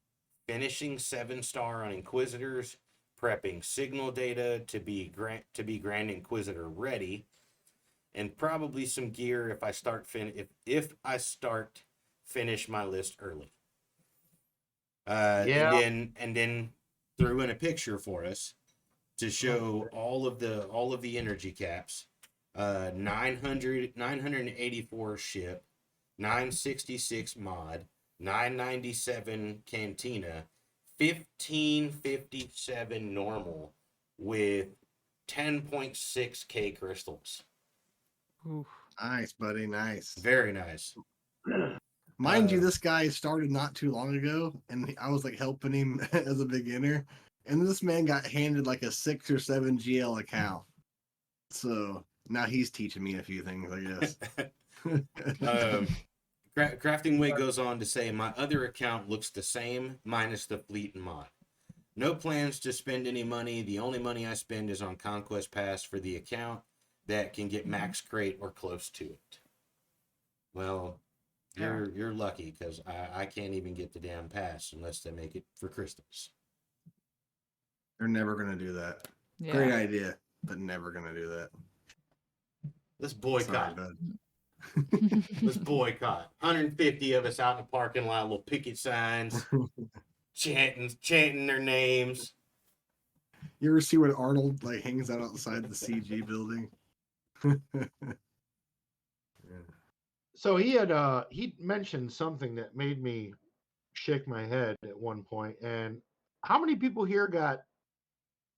Finishing 7-star on Inquisitors. Prepping signal data to be Grand Inquisitor ready. And probably some gear if I start finish my list early. And then threw in a picture for us to show all of the energy caps. 984 ship, 966 mod, 997 Cantina, 1557 normal with 10.6k crystals. Oof. Nice, buddy. Nice. Very nice. Mind you, this guy started not too long ago, and I was like helping him as a beginner. And this man got handed like a 6 or 7 GL account. So now he's teaching me a few things, I guess. Crafting Way goes on to say, my other account looks the same, minus the fleet and mod. No plans to spend any money. The only money I spend is on Conquest Pass for the account that can get max crate or close to it. Well, you're lucky because I can't even get the damn pass unless they make it for crystals. They're never going to do that. Yeah. Great idea, but never going to do that. Let's boycott. Sorry, Let's boycott. 150 of us out in the parking lot, little picket signs, chanting their names. You ever see when Arnold like hangs out outside the CG building? So he mentioned something that made me shake my head at one point. And how many people here got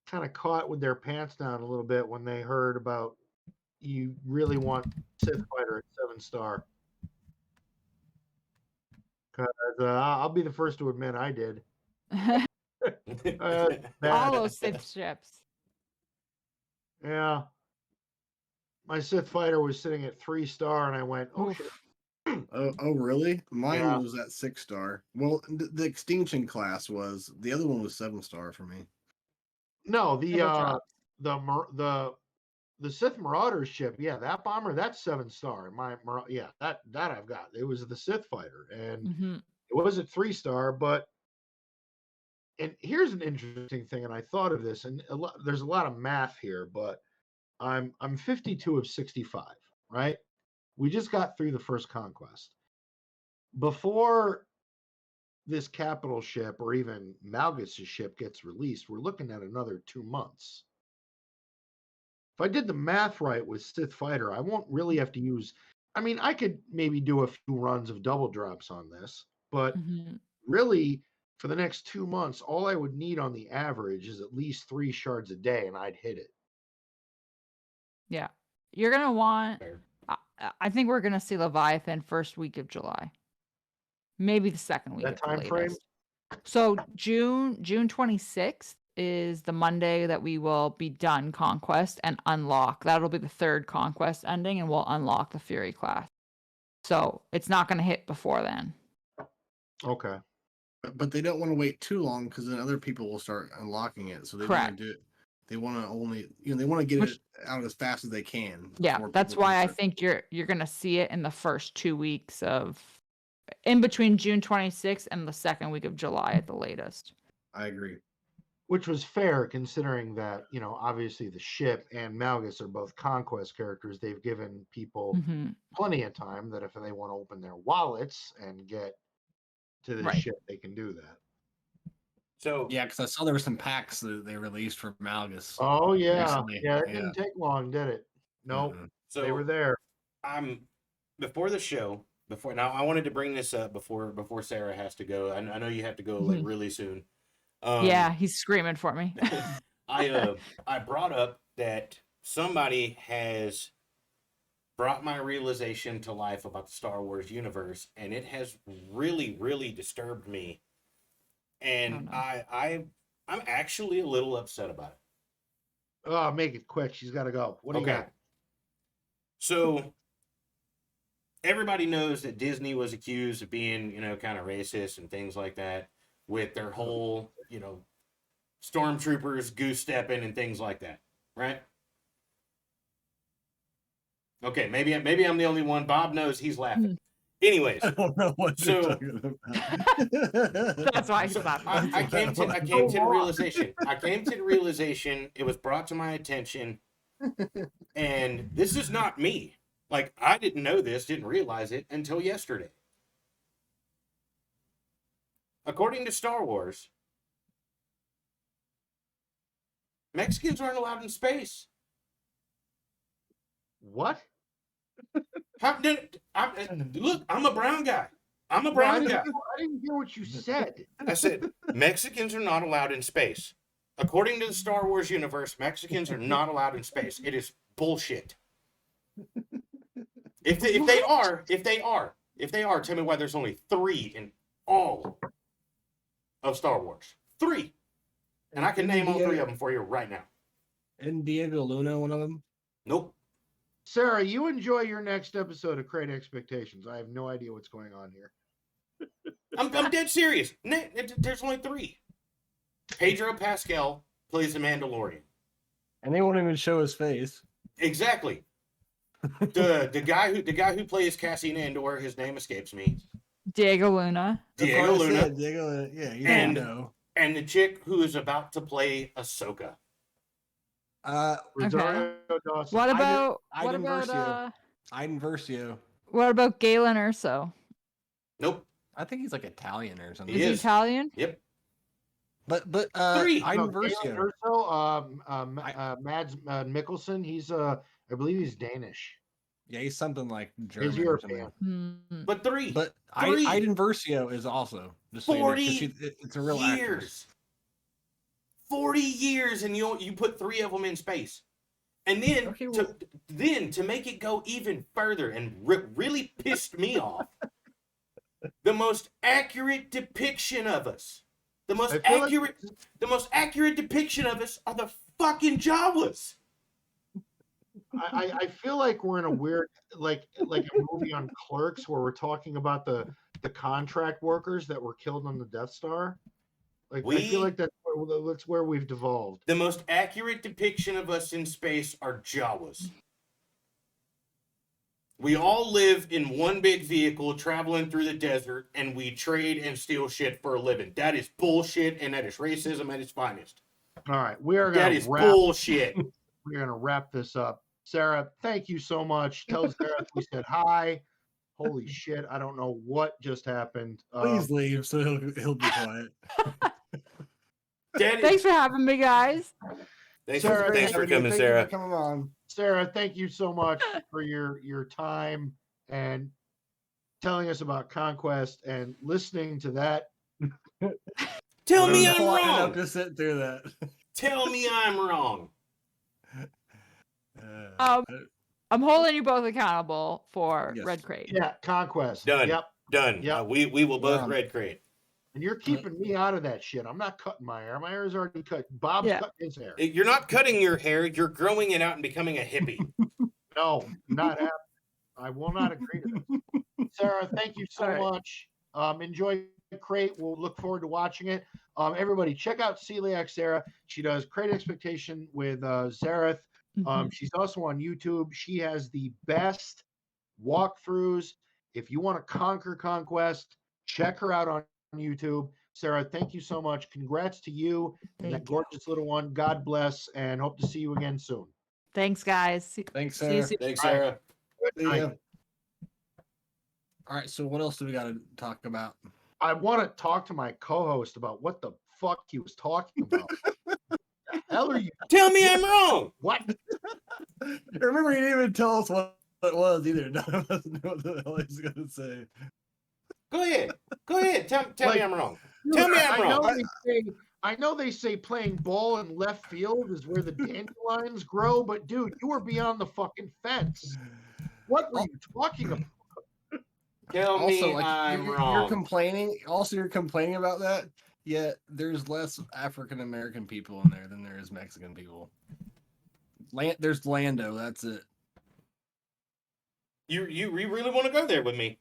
kind of caught with their pants down a little bit when they heard about you really want Sith Fighter at 7-star? Because I'll be the first to admit I did. All those Sith ships. Yeah. My Sith Fighter was sitting at 3-star, and I went, oh, shit. Oh, really? Mine was at 6-star. Well, the Extinction class was. The other one was 7-star for me. No, the Sith Marauder ship, yeah, that bomber, that's 7-star. That I've got. It was the Sith Fighter, and it was at 3-star. And here's an interesting thing, and I thought of this, and there's a lot of math here, but I'm 52 of 65, right? We just got through the first conquest. Before this capital ship or even Malgus' ship gets released, we're looking at another 2 months. If I did the math right with Sith Fighter, I won't really have to use. I mean, I could maybe do a few runs of double drops on this, but really, for the next 2 months, all I would need on the average is at least 3 shards a day, and I'd hit it. Yeah. You're going to want, I think we're going to see Leviathan first week of July. Maybe the second week. That time frame? So June 26th is the Monday that we will be done Conquest and unlock. That'll be the 3rd Conquest ending, and we'll unlock the Fury class. So it's not going to hit before then. Okay. But they don't want to wait too long because then other people will start unlocking it. So they want to do it. They want to only, they want to get it out as fast as they can. Yeah, that's why I think you're going to see it in the first 2 weeks of, in between June 26th and the 2nd week of July at the latest. I agree. Which was fair considering that, obviously the ship and Malgus are both conquest characters. They've given people plenty of time that if they want to open their wallets and get to the ship, they can do that. So yeah, because I saw there were some packs that they released for Malgus. Oh yeah, recently. It didn't take long, did it? Nope. So they were there. Before the show, before now, I wanted to bring this up before Sarah has to go. I know you have to go like really soon. Yeah, he's screaming for me. I brought up that somebody has brought my realization to life about the Star Wars universe, and it has really, really disturbed me. And I'm actually a little upset about it. Oh, make it quick. She's got to go. What do you got? So everybody knows that Disney was accused of being, kind of racist and things like that with their whole, stormtroopers goose stepping and things like that, right? Okay, maybe I'm the only one. Bob knows, he's laughing. Anyways, I don't know what you're talking about. That's why he's laughing. I came to the realization. I came to the realization. It was brought to my attention, and this is not me. Like, I didn't know this, didn't realize it until yesterday. According to Star Wars, Mexicans aren't allowed in space. What? Look, I'm a brown guy. I'm a brown guy. I didn't hear what you said. I said, Mexicans are not allowed in space. According to the Star Wars universe, Mexicans are not allowed in space. It is bullshit. If they are, tell me why there's only 3 in all of Star Wars. 3. And I can name all 3 of them for you right now. Isn't Diego Luna one of them? Nope. Sarah, you enjoy your next episode of Great Expectations. I have no idea what's going on here. I'm dead serious. There's only 3. Pedro Pascal plays the Mandalorian. And they won't even show his face. Exactly. The guy who plays Cassian Andor, his name escapes me. Diego Luna. Diego Luna, yeah, you and know. And the chick who is about to play Ahsoka. Rosario Dawson. What about Iden Versio. What about Galen Erso? Nope. I think he's like Italian or something. Is he Italian? Yep. But 3. Iden Versio. Mads Mikkelsen. He's I believe he's Danish. Yeah, he's something like German. He's European. But 3. But 3. Iden Versio is also just 40 it's a real years. actress. 40 years, and you put 3 of them in space. And then to make it go even further and really pissed me off, the most accurate depiction of us, the most accurate depiction of us are the fucking Jawas. I feel like we're in a weird like a movie on Clerks where we're talking about the contract workers that were killed on the Death Star. I feel like that's where we've devolved. The most accurate depiction of us in space are Jawas. We all live in one big vehicle traveling through the desert, and we trade and steal shit for a living. That is bullshit, and that is racism at its finest. All right, that is bullshit. We're gonna wrap this up. Sarah, thank you so much. Tell Sarah we said hi. Holy shit, I don't know what just happened. Please leave so he'll be quiet. Thanks for having me, guys. Thanks for coming, Sarah. Come on. Sarah, thank you so much for your time and telling us about Conquest and listening to that. Tell me I'm wrong. To sit through that. Tell me I'm wrong. I'm holding you both accountable for Red Crate. Yeah, Conquest. Done. Yep. Done. Yep. We will both Red Crate. And you're keeping me out of that shit. I'm not cutting my hair. My hair is already cut. Bob's cutting his hair. You're not cutting your hair. You're growing it out and becoming a hippie. No, not happening. I will not agree to this. Sarah, thank you so much. Enjoy Crate. We'll look forward to watching it. Everybody, check out Celiac Sarah. She does Crate Expectation with Zareth. She's also on YouTube. She has the best walkthroughs. If you want to conquer Conquest, check her out on YouTube. Sarah, thank you so much. Congrats to you and that gorgeous little one. God bless, and hope to see you again soon. Thanks, guys. Thanks, Sarah. Thanks, Sarah. All right, so what else do we got to talk about? I want to talk to my co-host about what the fuck he was talking about. The hell are you? Tell me I'm wrong. What? Remember, he didn't even tell us what it was either. None of us knew what the hell he was gonna say. Go ahead. Tell Like, me I'm wrong. Dude, Tell me I'm wrong. I know they say playing ball in left field is where the dandelions grow, but dude, you were beyond the fucking fence. What were you talking about? Tell Also, me like I'm you're wrong. complaining. Also, you're complaining about that. Yet there's less African American people in there than there is Mexican people. There's Lando. That's it. You really want to go there with me?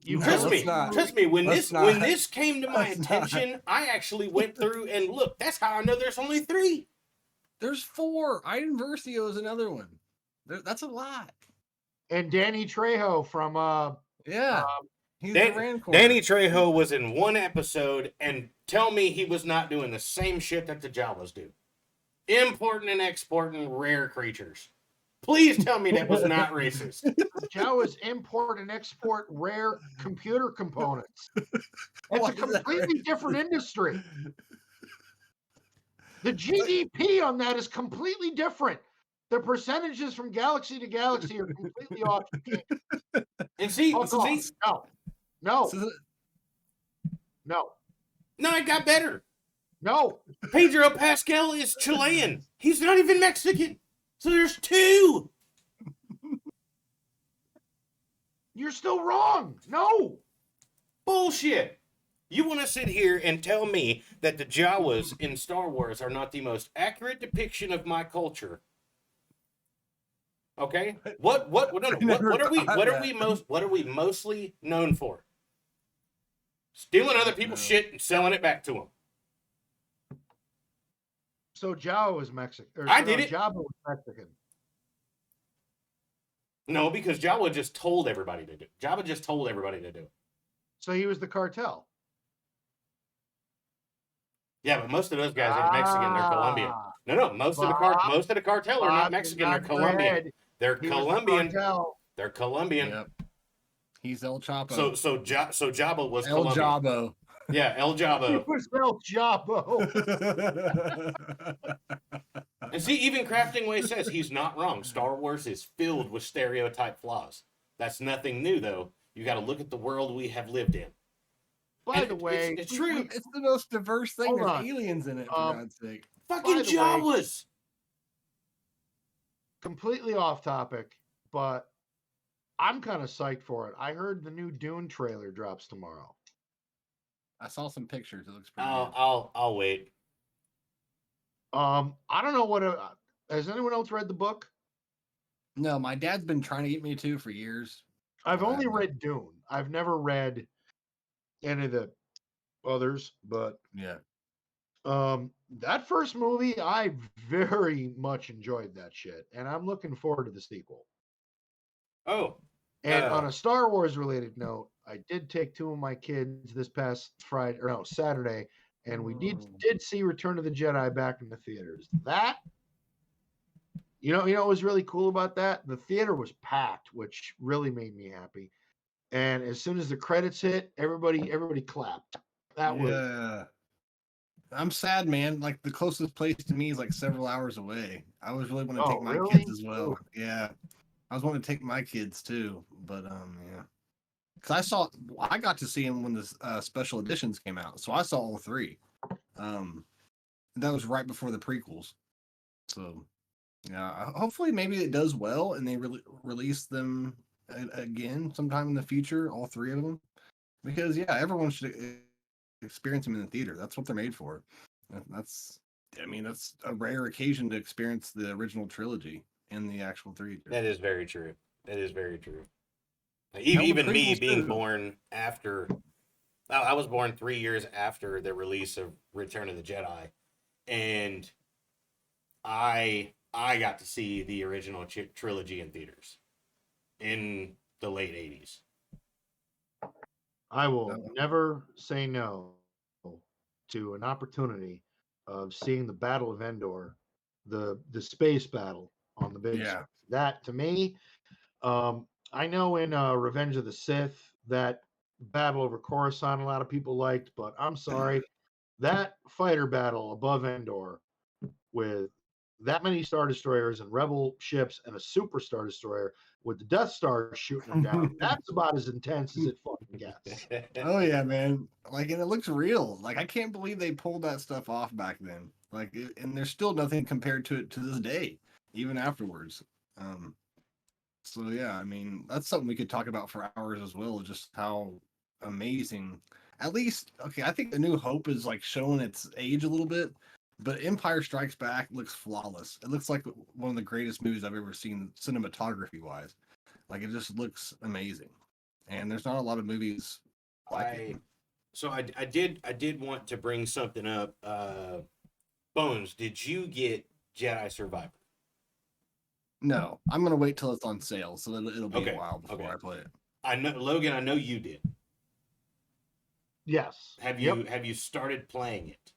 You No, Trust let's me. not. Trust me. When Let's this not. came to my Let's attention, I actually went through and looked. That's how I know there's only 3. There's 4. Iden Versio is another one. That's a lot. And Danny Trejo from Yeah. He's the Rancorner. Danny Trejo was in one episode, and tell me he was not doing the same shit that the Jawas do. Importing and exporting rare creatures. Please tell me that was not racist. Jawas import and export rare computer components. It's a completely different industry. The GDP on that is completely different. The percentages from galaxy to galaxy are completely off. And see, No. it got better. No. Pedro Pascal is Chilean. He's not even Mexican. So there's 2. You're still wrong. No. Bullshit. You want to sit here and tell me that the Jawas in Star Wars are not the most accurate depiction of my culture? Okay? What are we mostly known for? Stealing other people's shit and selling it back to them. So Jawa was Mexican. I did it. Jabba was Mexican. No, because Jawa just told everybody to do it. Jabba just told everybody to do it. So he was the cartel. Yeah, but most of those guys ain't Mexican. They're Colombian. No. Most of the cartel are not Mexican. They're Colombian. They're Colombian. They're Colombian. Yep. He's El Chapo. So Jabba was El Colombian. Jabo. Yeah, El He Jabo. was El Jabo. And see, even Crafting Way says he's not wrong. Star Wars is filled with stereotype flaws. That's nothing new, though. You got to look at the world we have lived in. By the way, it's true. It's the most diverse thing. Hold There's on. aliens in it, for God's sake. Fucking Jawas. Completely off topic, but I'm kind of psyched for it. I heard the new Dune trailer drops tomorrow. I saw some pictures. It looks pretty good. I'll wait. I don't know what. Has anyone else read the book? No, my dad's been trying to get me to for years. I've only read Dune. I've never read any of the others, but yeah. That first movie, I very much enjoyed that shit, and I'm looking forward to the sequel. Oh. And on a Star Wars related note, I did take 2 of my kids this past Saturday, and we did see Return of the Jedi back in the theaters. That, you know what was really cool about that? The theater was packed, which really made me happy. And as soon as the credits hit, everybody clapped. That was. Yeah. I'm sad, man. Like the closest place to me is like several hours away. I was really want to take my kids as well. Ooh. Yeah. I was wanting to take my kids too, but yeah. Because I got to see them when the special editions came out, so I saw all 3. That was right before the prequels. So yeah, hopefully maybe it does well and they release them again sometime in the future, all 3 of them, because yeah, everyone should experience them in the theater. That's what they're made for. That's a rare occasion to experience the original trilogy in the actual theater. That is very true. Even me being born after, I was born 3 years after the release of Return of the Jedi, and I got to see the original trilogy in theaters in the late 80s. I will never say no to an opportunity of seeing the Battle of Endor, the space battle on the big screen. That, to me, I know in Revenge of the Sith, that battle over Coruscant a lot of people liked, but I'm sorry, that fighter battle above Endor with that many Star Destroyers and Rebel ships and a Super Star Destroyer, with the Death Star shooting them down. That's about as intense as it fucking gets. Oh yeah, man. Like, and it looks real. Like, I can't believe they pulled that stuff off back then. Like, and there's still nothing compared to it to this day, even afterwards. So yeah, I mean, that's something we could talk about for hours as well. Just how amazing. At least, okay, I think The New Hope is like showing its age a little bit, but Empire Strikes Back looks flawless. It looks like one of the greatest movies I've ever seen cinematography wise. Like, it just looks amazing, and there's not a lot of movies like it. I did want to bring something up. Bones, did you get Jedi Survivor? No, I'm gonna wait till it's on sale, so it'll be Okay, a while before okay. I play it. I know, Logan. I know you did. Yes. Have you started playing it?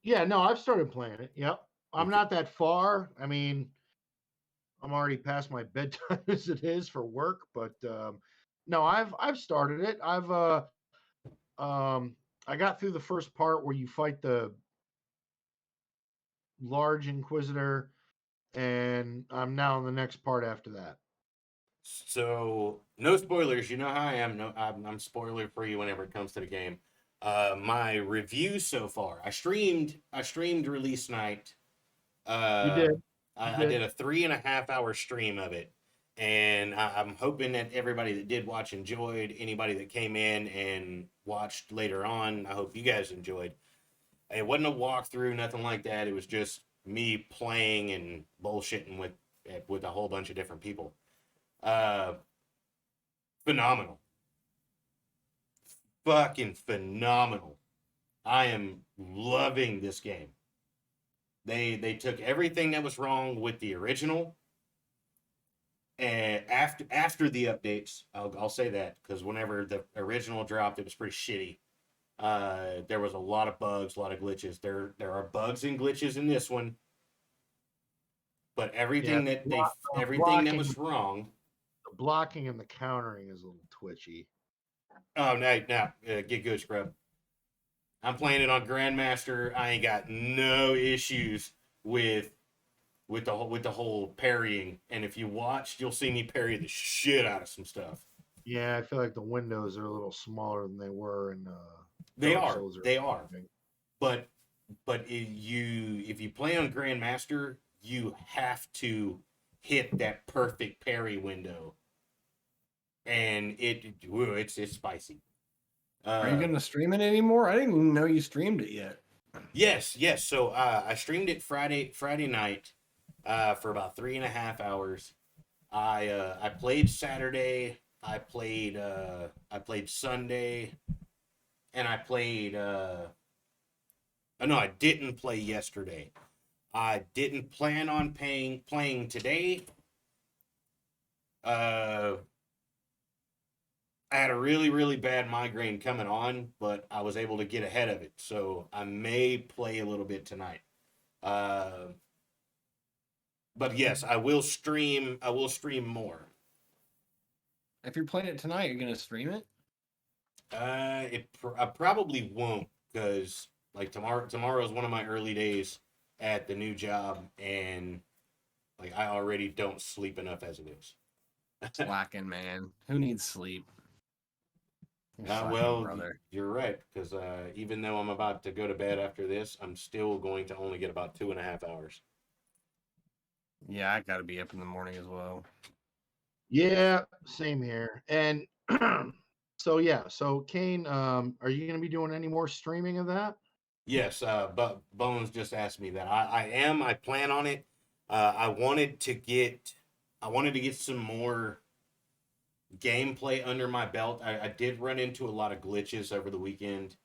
Yeah, no, I've started playing it. Yep. I'm Okay. not that far. I mean, I'm already past my bedtime as it is for work, but no, I've started it. I got through the first part where you fight the large Inquisitor, and I'm now in the next part after that. So no spoilers. You know how I am. No, I'm spoiler free whenever it comes to the game. My review so far. I streamed release night. You did. I did a 3.5 hour stream of it, and I'm hoping that everybody that did watch enjoyed. Anybody that came in and watched later on, I hope you guys enjoyed. It wasn't a walkthrough, nothing like that. It was just me playing and bullshitting with a whole bunch of different people. Phenomenal. Fucking phenomenal. I am loving this game. They took everything that was wrong with the original, and after the updates, I'll say that, because whenever the original dropped, it was pretty shitty. There was a lot of bugs, a lot of glitches. There are bugs and glitches in this one, but everything everything that was wrong. The blocking and the countering is a little twitchy. Oh, now, get good, scrub. I'm playing it on Grandmaster. I ain't got no issues with the whole parrying. And if you watched, you'll see me parry the shit out of some stuff. Yeah, I feel like the windows are a little smaller than they were in They Dark are. Souls They are. But if you play on Grandmaster, you have to hit that perfect parry window, and it's spicy. Are you gonna stream it anymore? I didn't even know you streamed it yet. Yes. So I streamed it Friday night for about 3.5 hours. I played Saturday. I played Sunday, and I played. No, I didn't play yesterday. I didn't plan on playing today. I had a really, really bad migraine coming on, but I was able to get ahead of it. So I may play a little bit tonight. But yes, I will stream. I will stream more. If you're playing it tonight, you're gonna stream it? I probably won't, because like tomorrow is one of my early days at the new job, and like I already don't sleep enough as it is. Slacking, man. Who needs sleep? You're slacking, Well, brother. you're right, because even though I'm about to go to bed after this, I'm still going to only get about 2.5 hours. Yeah, I gotta be up in the morning as well. Yeah, same here. And so Kane, are you going to be doing any more streaming of that? Yes, but Bones just asked me that. I am. I plan on it. I wanted to get some more gameplay under my belt. I did run into a lot of glitches over the weekend.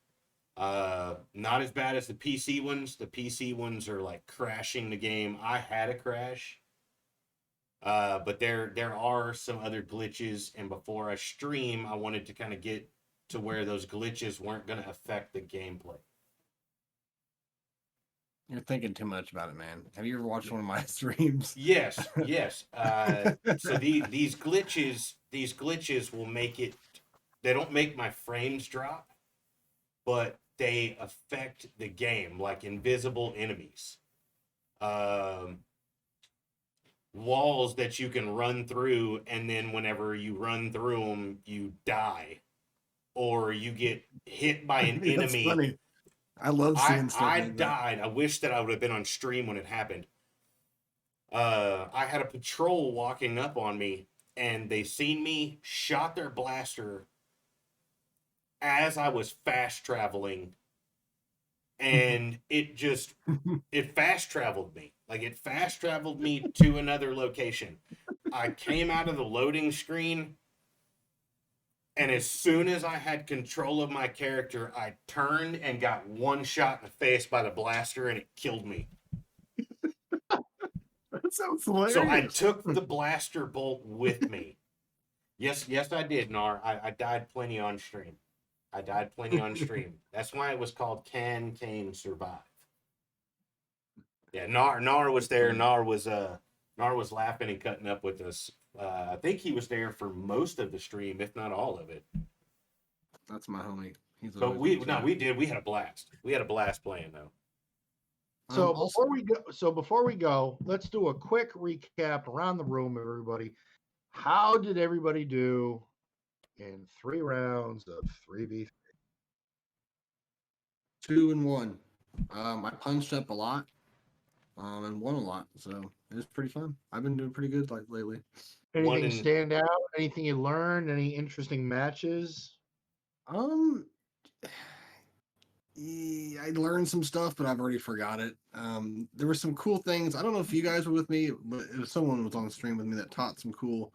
Not as bad as the PC ones. The PC ones are like crashing the game. I had a crash. But there are some other glitches, and before I stream, I wanted to kind of get to where those glitches weren't going to affect the gameplay. You're thinking too much about it, man. Have you ever watched one of my streams? Yes. So these glitches will make it. They don't make my frames drop, but they affect the game like invisible enemies. walls that you can run through, and then whenever you run through them, you die, or you get hit by an That's enemy. funny. I love seeing stuff I like that. died. I wish that I would have been on stream when it happened. I had a patrol walking up on me, and they seen me, shot their blaster as I was fast traveling, and it fast traveled me. Like, it fast traveled me to another location. I came out of the loading screen, and as soon as I had control of my character, I turned and got one shot in the face by the blaster, and it killed me. That sounds hilarious. So I took the blaster bolt with me. Yes, I did, Nar. I died plenty on stream. That's why it was called Can Kane Survive. Yeah, Nar was there. Nar was laughing and cutting up with us. I think he was there for most of the stream, if not all of it. That's my homie. But we had a blast. We had a blast playing though. So before we go, let's do a quick recap around the room, everybody. How did everybody do in 3 rounds of 3v3? 2-1. I punched up a lot, and won a lot, so it was pretty fun. I've been doing pretty good lately. Anything stand out? Anything you learned? Any interesting matches? I learned some stuff, but I've already forgot it. There were some cool things. I don't know if you guys were with me, but it was someone was on the stream with me that taught some cool.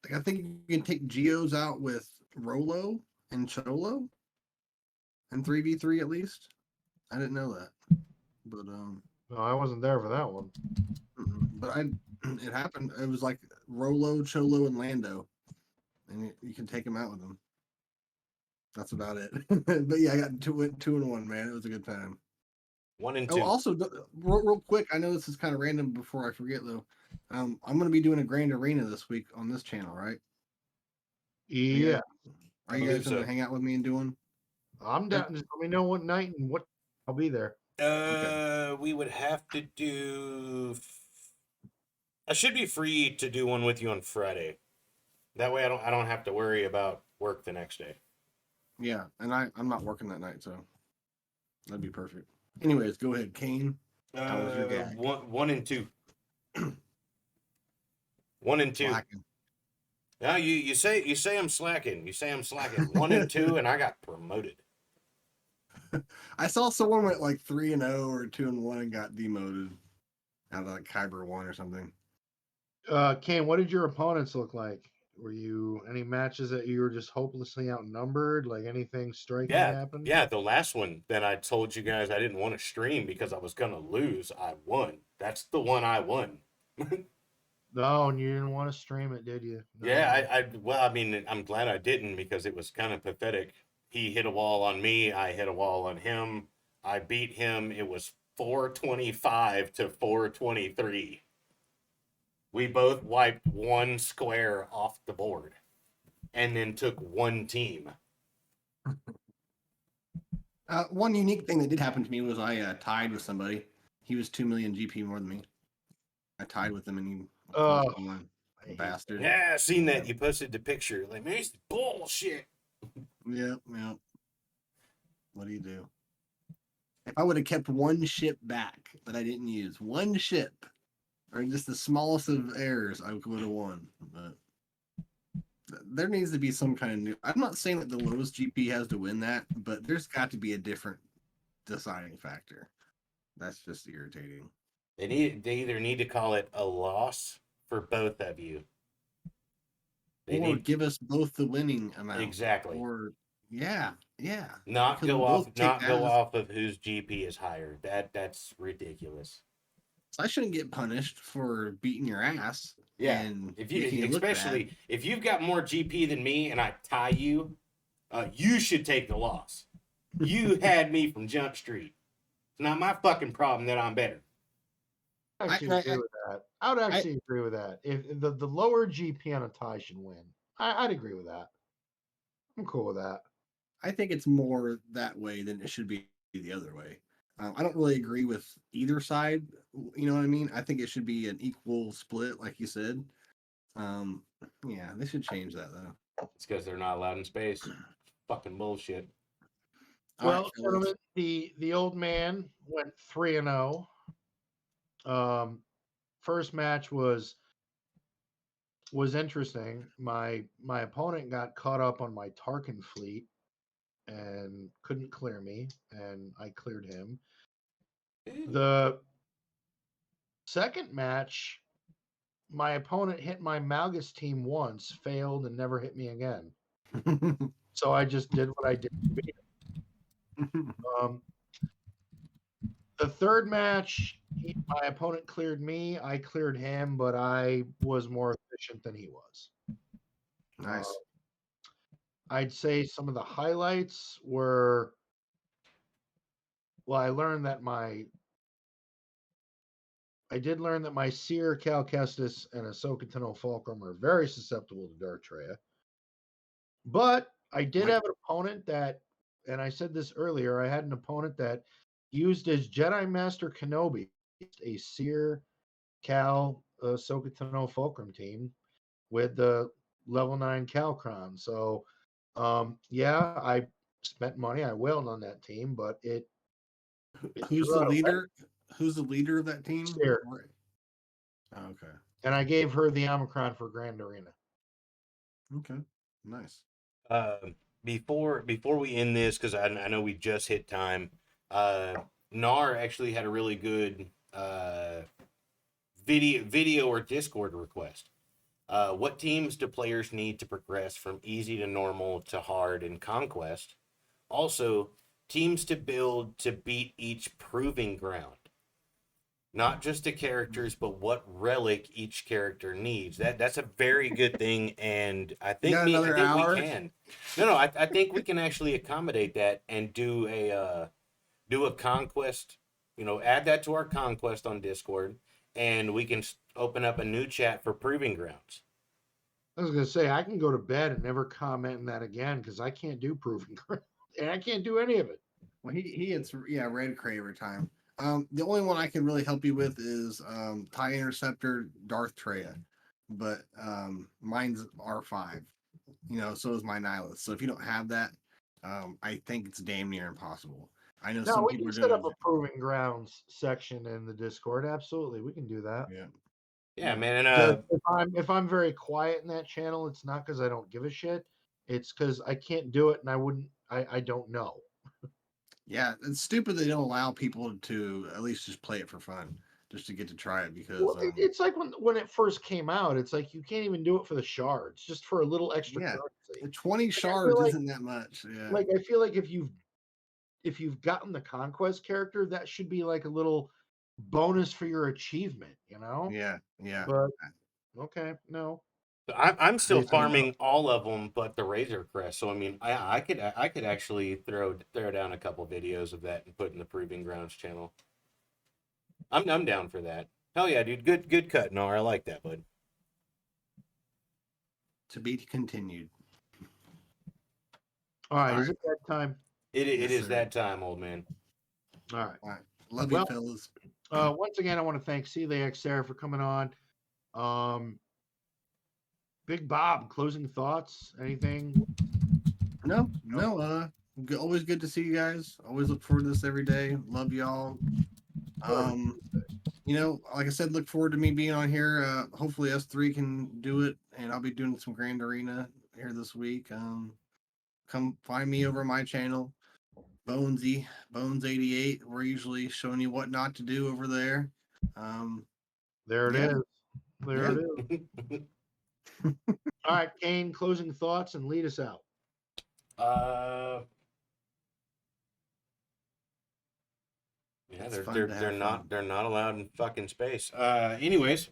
Like, I think you can take Geos out with Rolo and Cholo, and 3v3 at least. I didn't know that, but No, I wasn't there for that one. But it happened. It was like Rolo, Cholo, and Lando, and you can take them out with them. That's about it. But yeah, I got 2-1, man. It was a good time. 1 and 2. Oh, also, real quick, I know this is kind of random before I forget, though. I'm going to be doing a Grand Arena this week on this channel, right? Yeah. Are you guys going to hang out with me and do one? I'm down. Just let me know what night and what I'll be there. We would have to do. I should be free to do one with you on Friday. That way, I don't have to worry about work the next day. Yeah, and I'm not working that night, so that'd be perfect. Anyways, go ahead, Kane. How was your gag? 1 and 2. 1 and 2. Slacking. No, you say I'm slacking. 1 and 2, and I got promoted. I saw someone went like 3-0 or 2-1 and got demoted out of like Kyber 1 or something. Kane, what did your opponents look like? Were you any matches that you were just hopelessly outnumbered? Like anything striking happened? Yeah, the last one that I told you guys I didn't want to stream because I was gonna lose, I won. That's the one I won. No, and you didn't want to stream it, did you? No. Yeah, I mean, I'm glad I didn't because it was kind of pathetic. He hit a wall on me, I hit a wall on him. I beat him. It was 425 to 423. We both wiped one square off the board and then took one team. One unique thing that did happen to me was I tied with somebody. He was 2 million GP more than me. I tied with him and he bastard. Yeah, I seen that. You posted the picture. Like, man, it's bullshit. Yep. What do you do? If I would have kept one ship back that I didn't use, one ship, or just the smallest of errors, I would have won. But there needs to be some kind of new. I'm not saying that the lowest GP has to win that, but there's got to be a different deciding factor. That's just irritating. They either need to call it a loss for both of you. Give us both the winning amount. Exactly. Or yeah. Not go off of whose GP is higher. That's ridiculous. So I shouldn't get punished for beating your ass. Yeah. And if you've got more GP than me and I tie you, you should take the loss. You had me from Jump Street. It's not my fucking problem that I'm better. I actually agree with that. I would actually agree with that. If the lower GP on a tie should win, I'd agree with that. I'm cool with that. I think it's more that way than it should be the other way. I don't really agree with either side. You know what I mean? I think it should be an equal split, like you said. Yeah, they should change that though. It's because they're not allowed in space. Fucking bullshit. All right, Well, fellas. gentlemen, the old man went 3-0. First match was interesting. My opponent got caught up on my Tarkin fleet and couldn't clear me, and I cleared him. The second match, my opponent hit my Malgus team once, failed, and never hit me again. So I just did what I did to beat him. The third match, my opponent cleared me. I cleared him, but I was more efficient than he was. Nice. I'd say some of the highlights were, well, I did learn that my Seer, Cal Kestis, and Ahsoka Tano Fulcrum are very susceptible to Dark Treya. But I did have an opponent that, and I said this earlier, I had an opponent that used his Jedi Master Kenobi, a Seer, Cal, Ahsoka Tano Fulcrum team with the level 9 Calcron. So, yeah, I spent money. I wailed on that team, but it Who's the leader? Who's the leader of that team? Seer. Oh, okay. And I gave her the Omicron for Grand Arena. Okay. Nice. Before we end this, because I know we just hit time. Nar actually had a really good video or Discord request. What teams do players need to progress from easy to normal to hard in Conquest? Also, teams to build to beat each proving ground. Not just the characters, but what relic each character needs. That's a very good thing, and I think we can. No, I think we can actually accommodate that and do a conquest. Add that to our conquest on Discord, and we can open up a new chat for proving grounds. I was gonna say I can go to bed and never comment on that again because I can't do proving ground and I can't do any of it. Well, he hits Red Cray every time. The only one I can really help you with is TIE Interceptor Darth Treya, but mine's R5. So is my Nihilus. So if you don't have that, I think it's damn near impossible. I know some we people can are set doing up a proving grounds section in the Discord. Absolutely, we can do that. Yeah, man. And if I'm very quiet in that channel, it's not because I don't give a shit. It's because I can't do it, and I don't know. Yeah, it's stupid they don't allow people to at least just play it for fun, just to get to try it because it's like when it first came out, it's like you can't even do it for the shards, just for a little extra currency. 20 shards isn't that much. Yeah. Like I feel like if you've gotten the conquest character, that should be like a little bonus for your achievement, Yeah. But okay, no. I'm still farming all of them, but the Razor Crest. So I mean, I could actually throw down a couple videos of that and put in the Proving Grounds channel. I'm down for that. Hell yeah, dude! Good cut, Nar. I like that, bud. To be continued. All right, is it that time? It is that time, old man. All right. Love you, fellas. Once again, I want to thank Celiac Sarah for coming on. Big Bob, closing thoughts? Anything? No. Always good to see you guys. Always look forward to this every day. Love y'all. Like I said, look forward to me being on here. Hopefully us three can do it, and I'll be doing some Grand Arena here this week. Come find me over my channel, Bones88. We're usually showing you what not to do over there. There it is. There it is. All right, Kane, closing thoughts and lead us out. Yeah, they're not allowed in fucking space. Anyways,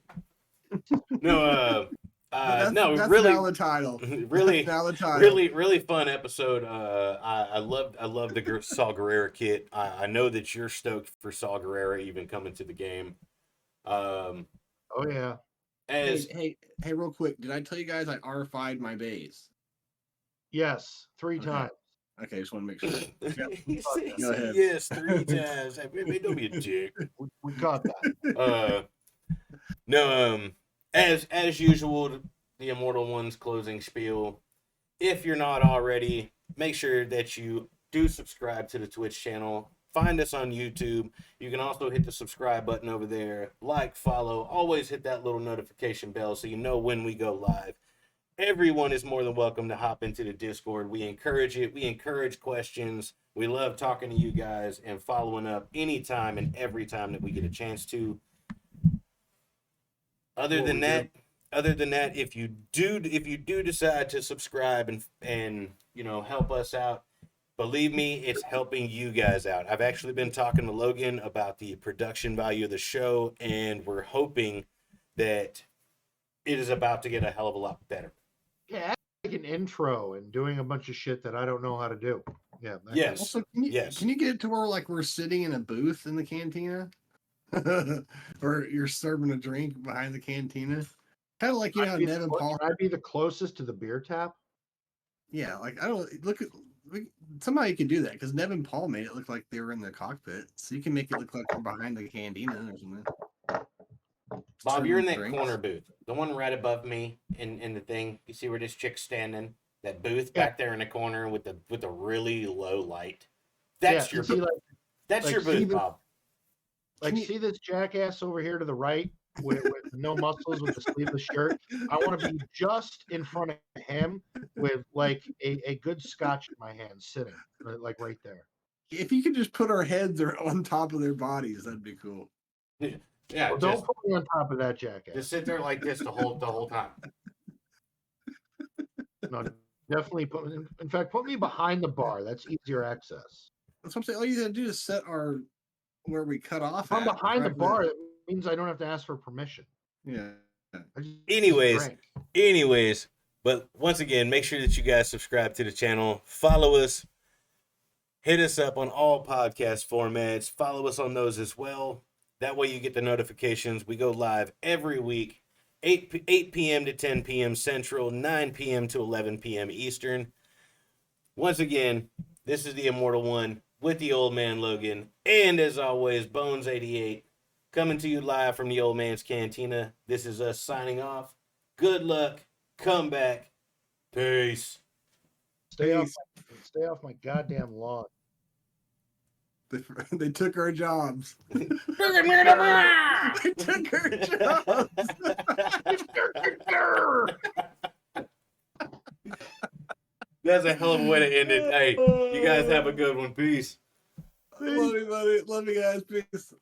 no, that's really, now the title. really fun episode. I love the Saw Gerrera kit. I know that you're stoked for Saw Gerrera even coming to the game. Oh yeah. Hey, real quick, did I tell you guys I R5'd my base? Yes, 3 times. Okay, just want to make sure. He said Go ahead. yes 3 times. Hey, don't be a dick. We got that. No, as usual, the Immortal One's closing spiel. If you're not already, make sure that you do subscribe to the Twitch channel. Find us on YouTube. You can also hit the subscribe button over there. Like, follow. Always hit that little notification bell so you know when we go live. Everyone is more than welcome to hop into the Discord. We encourage it. We encourage questions. We love talking to you guys and following up anytime and every time that we get a chance to. Other than that, if you do decide to subscribe and help us out, believe me, it's helping you guys out. I've actually been talking to Logan about the production value of the show, and we're hoping that it is about to get a hell of a lot better. Yeah, like an intro and doing a bunch of shit that I don't know how to do. Yeah. Yes. Also, Yes. Can you get it to where like we're sitting in a booth in the cantina, or you're serving a drink behind the cantina? Kind of like how Ned and Paul. Can I be the closest to the beer tap? Yeah, like I don't somehow you can do that because Ned and Paul made it look like they were in the cockpit, so you can make it look like we're behind the cantina or something. Bob, you're in that drinks. corner booth, the one right above me in the thing. You see where this chick's standing? That booth back there in the corner with the really low light. That's your booth. That's your booth, Bob. See this jackass over here to the right with no muscles with the sleeveless shirt? I want to be just in front of him with like a good scotch in my hand, sitting like right there. If you could just put our heads on top of their bodies, that'd be cool. Yeah, well, don't put me on top of that jackass. Just sit there like this the whole time. No, definitely put me. In fact, put me behind the bar. That's easier access. That's what I'm saying. All you gotta do is set where we cut off. If I'm behind the bar, it means I don't have to ask for permission. Yeah. Anyways, but once again, make sure that you guys subscribe to the channel, follow us, hit us up on all podcast formats, follow us on those as well. That way you get the notifications. We go live every week, 8 p.m. to 10 p.m. Central, 9 p.m. to 11 p.m. Eastern. Once again, this is the Immortal One with the Old Man Logan, and as always, Bones88, coming to you live from the Old Man's Cantina. This is us signing off. Good luck. Come back. Peace. Stay off my goddamn lawn. They took our jobs. They took our jobs. That's a hell of a way to end it. Hey, you guys have a good one. Peace. Love you, buddy. Love you guys. Peace.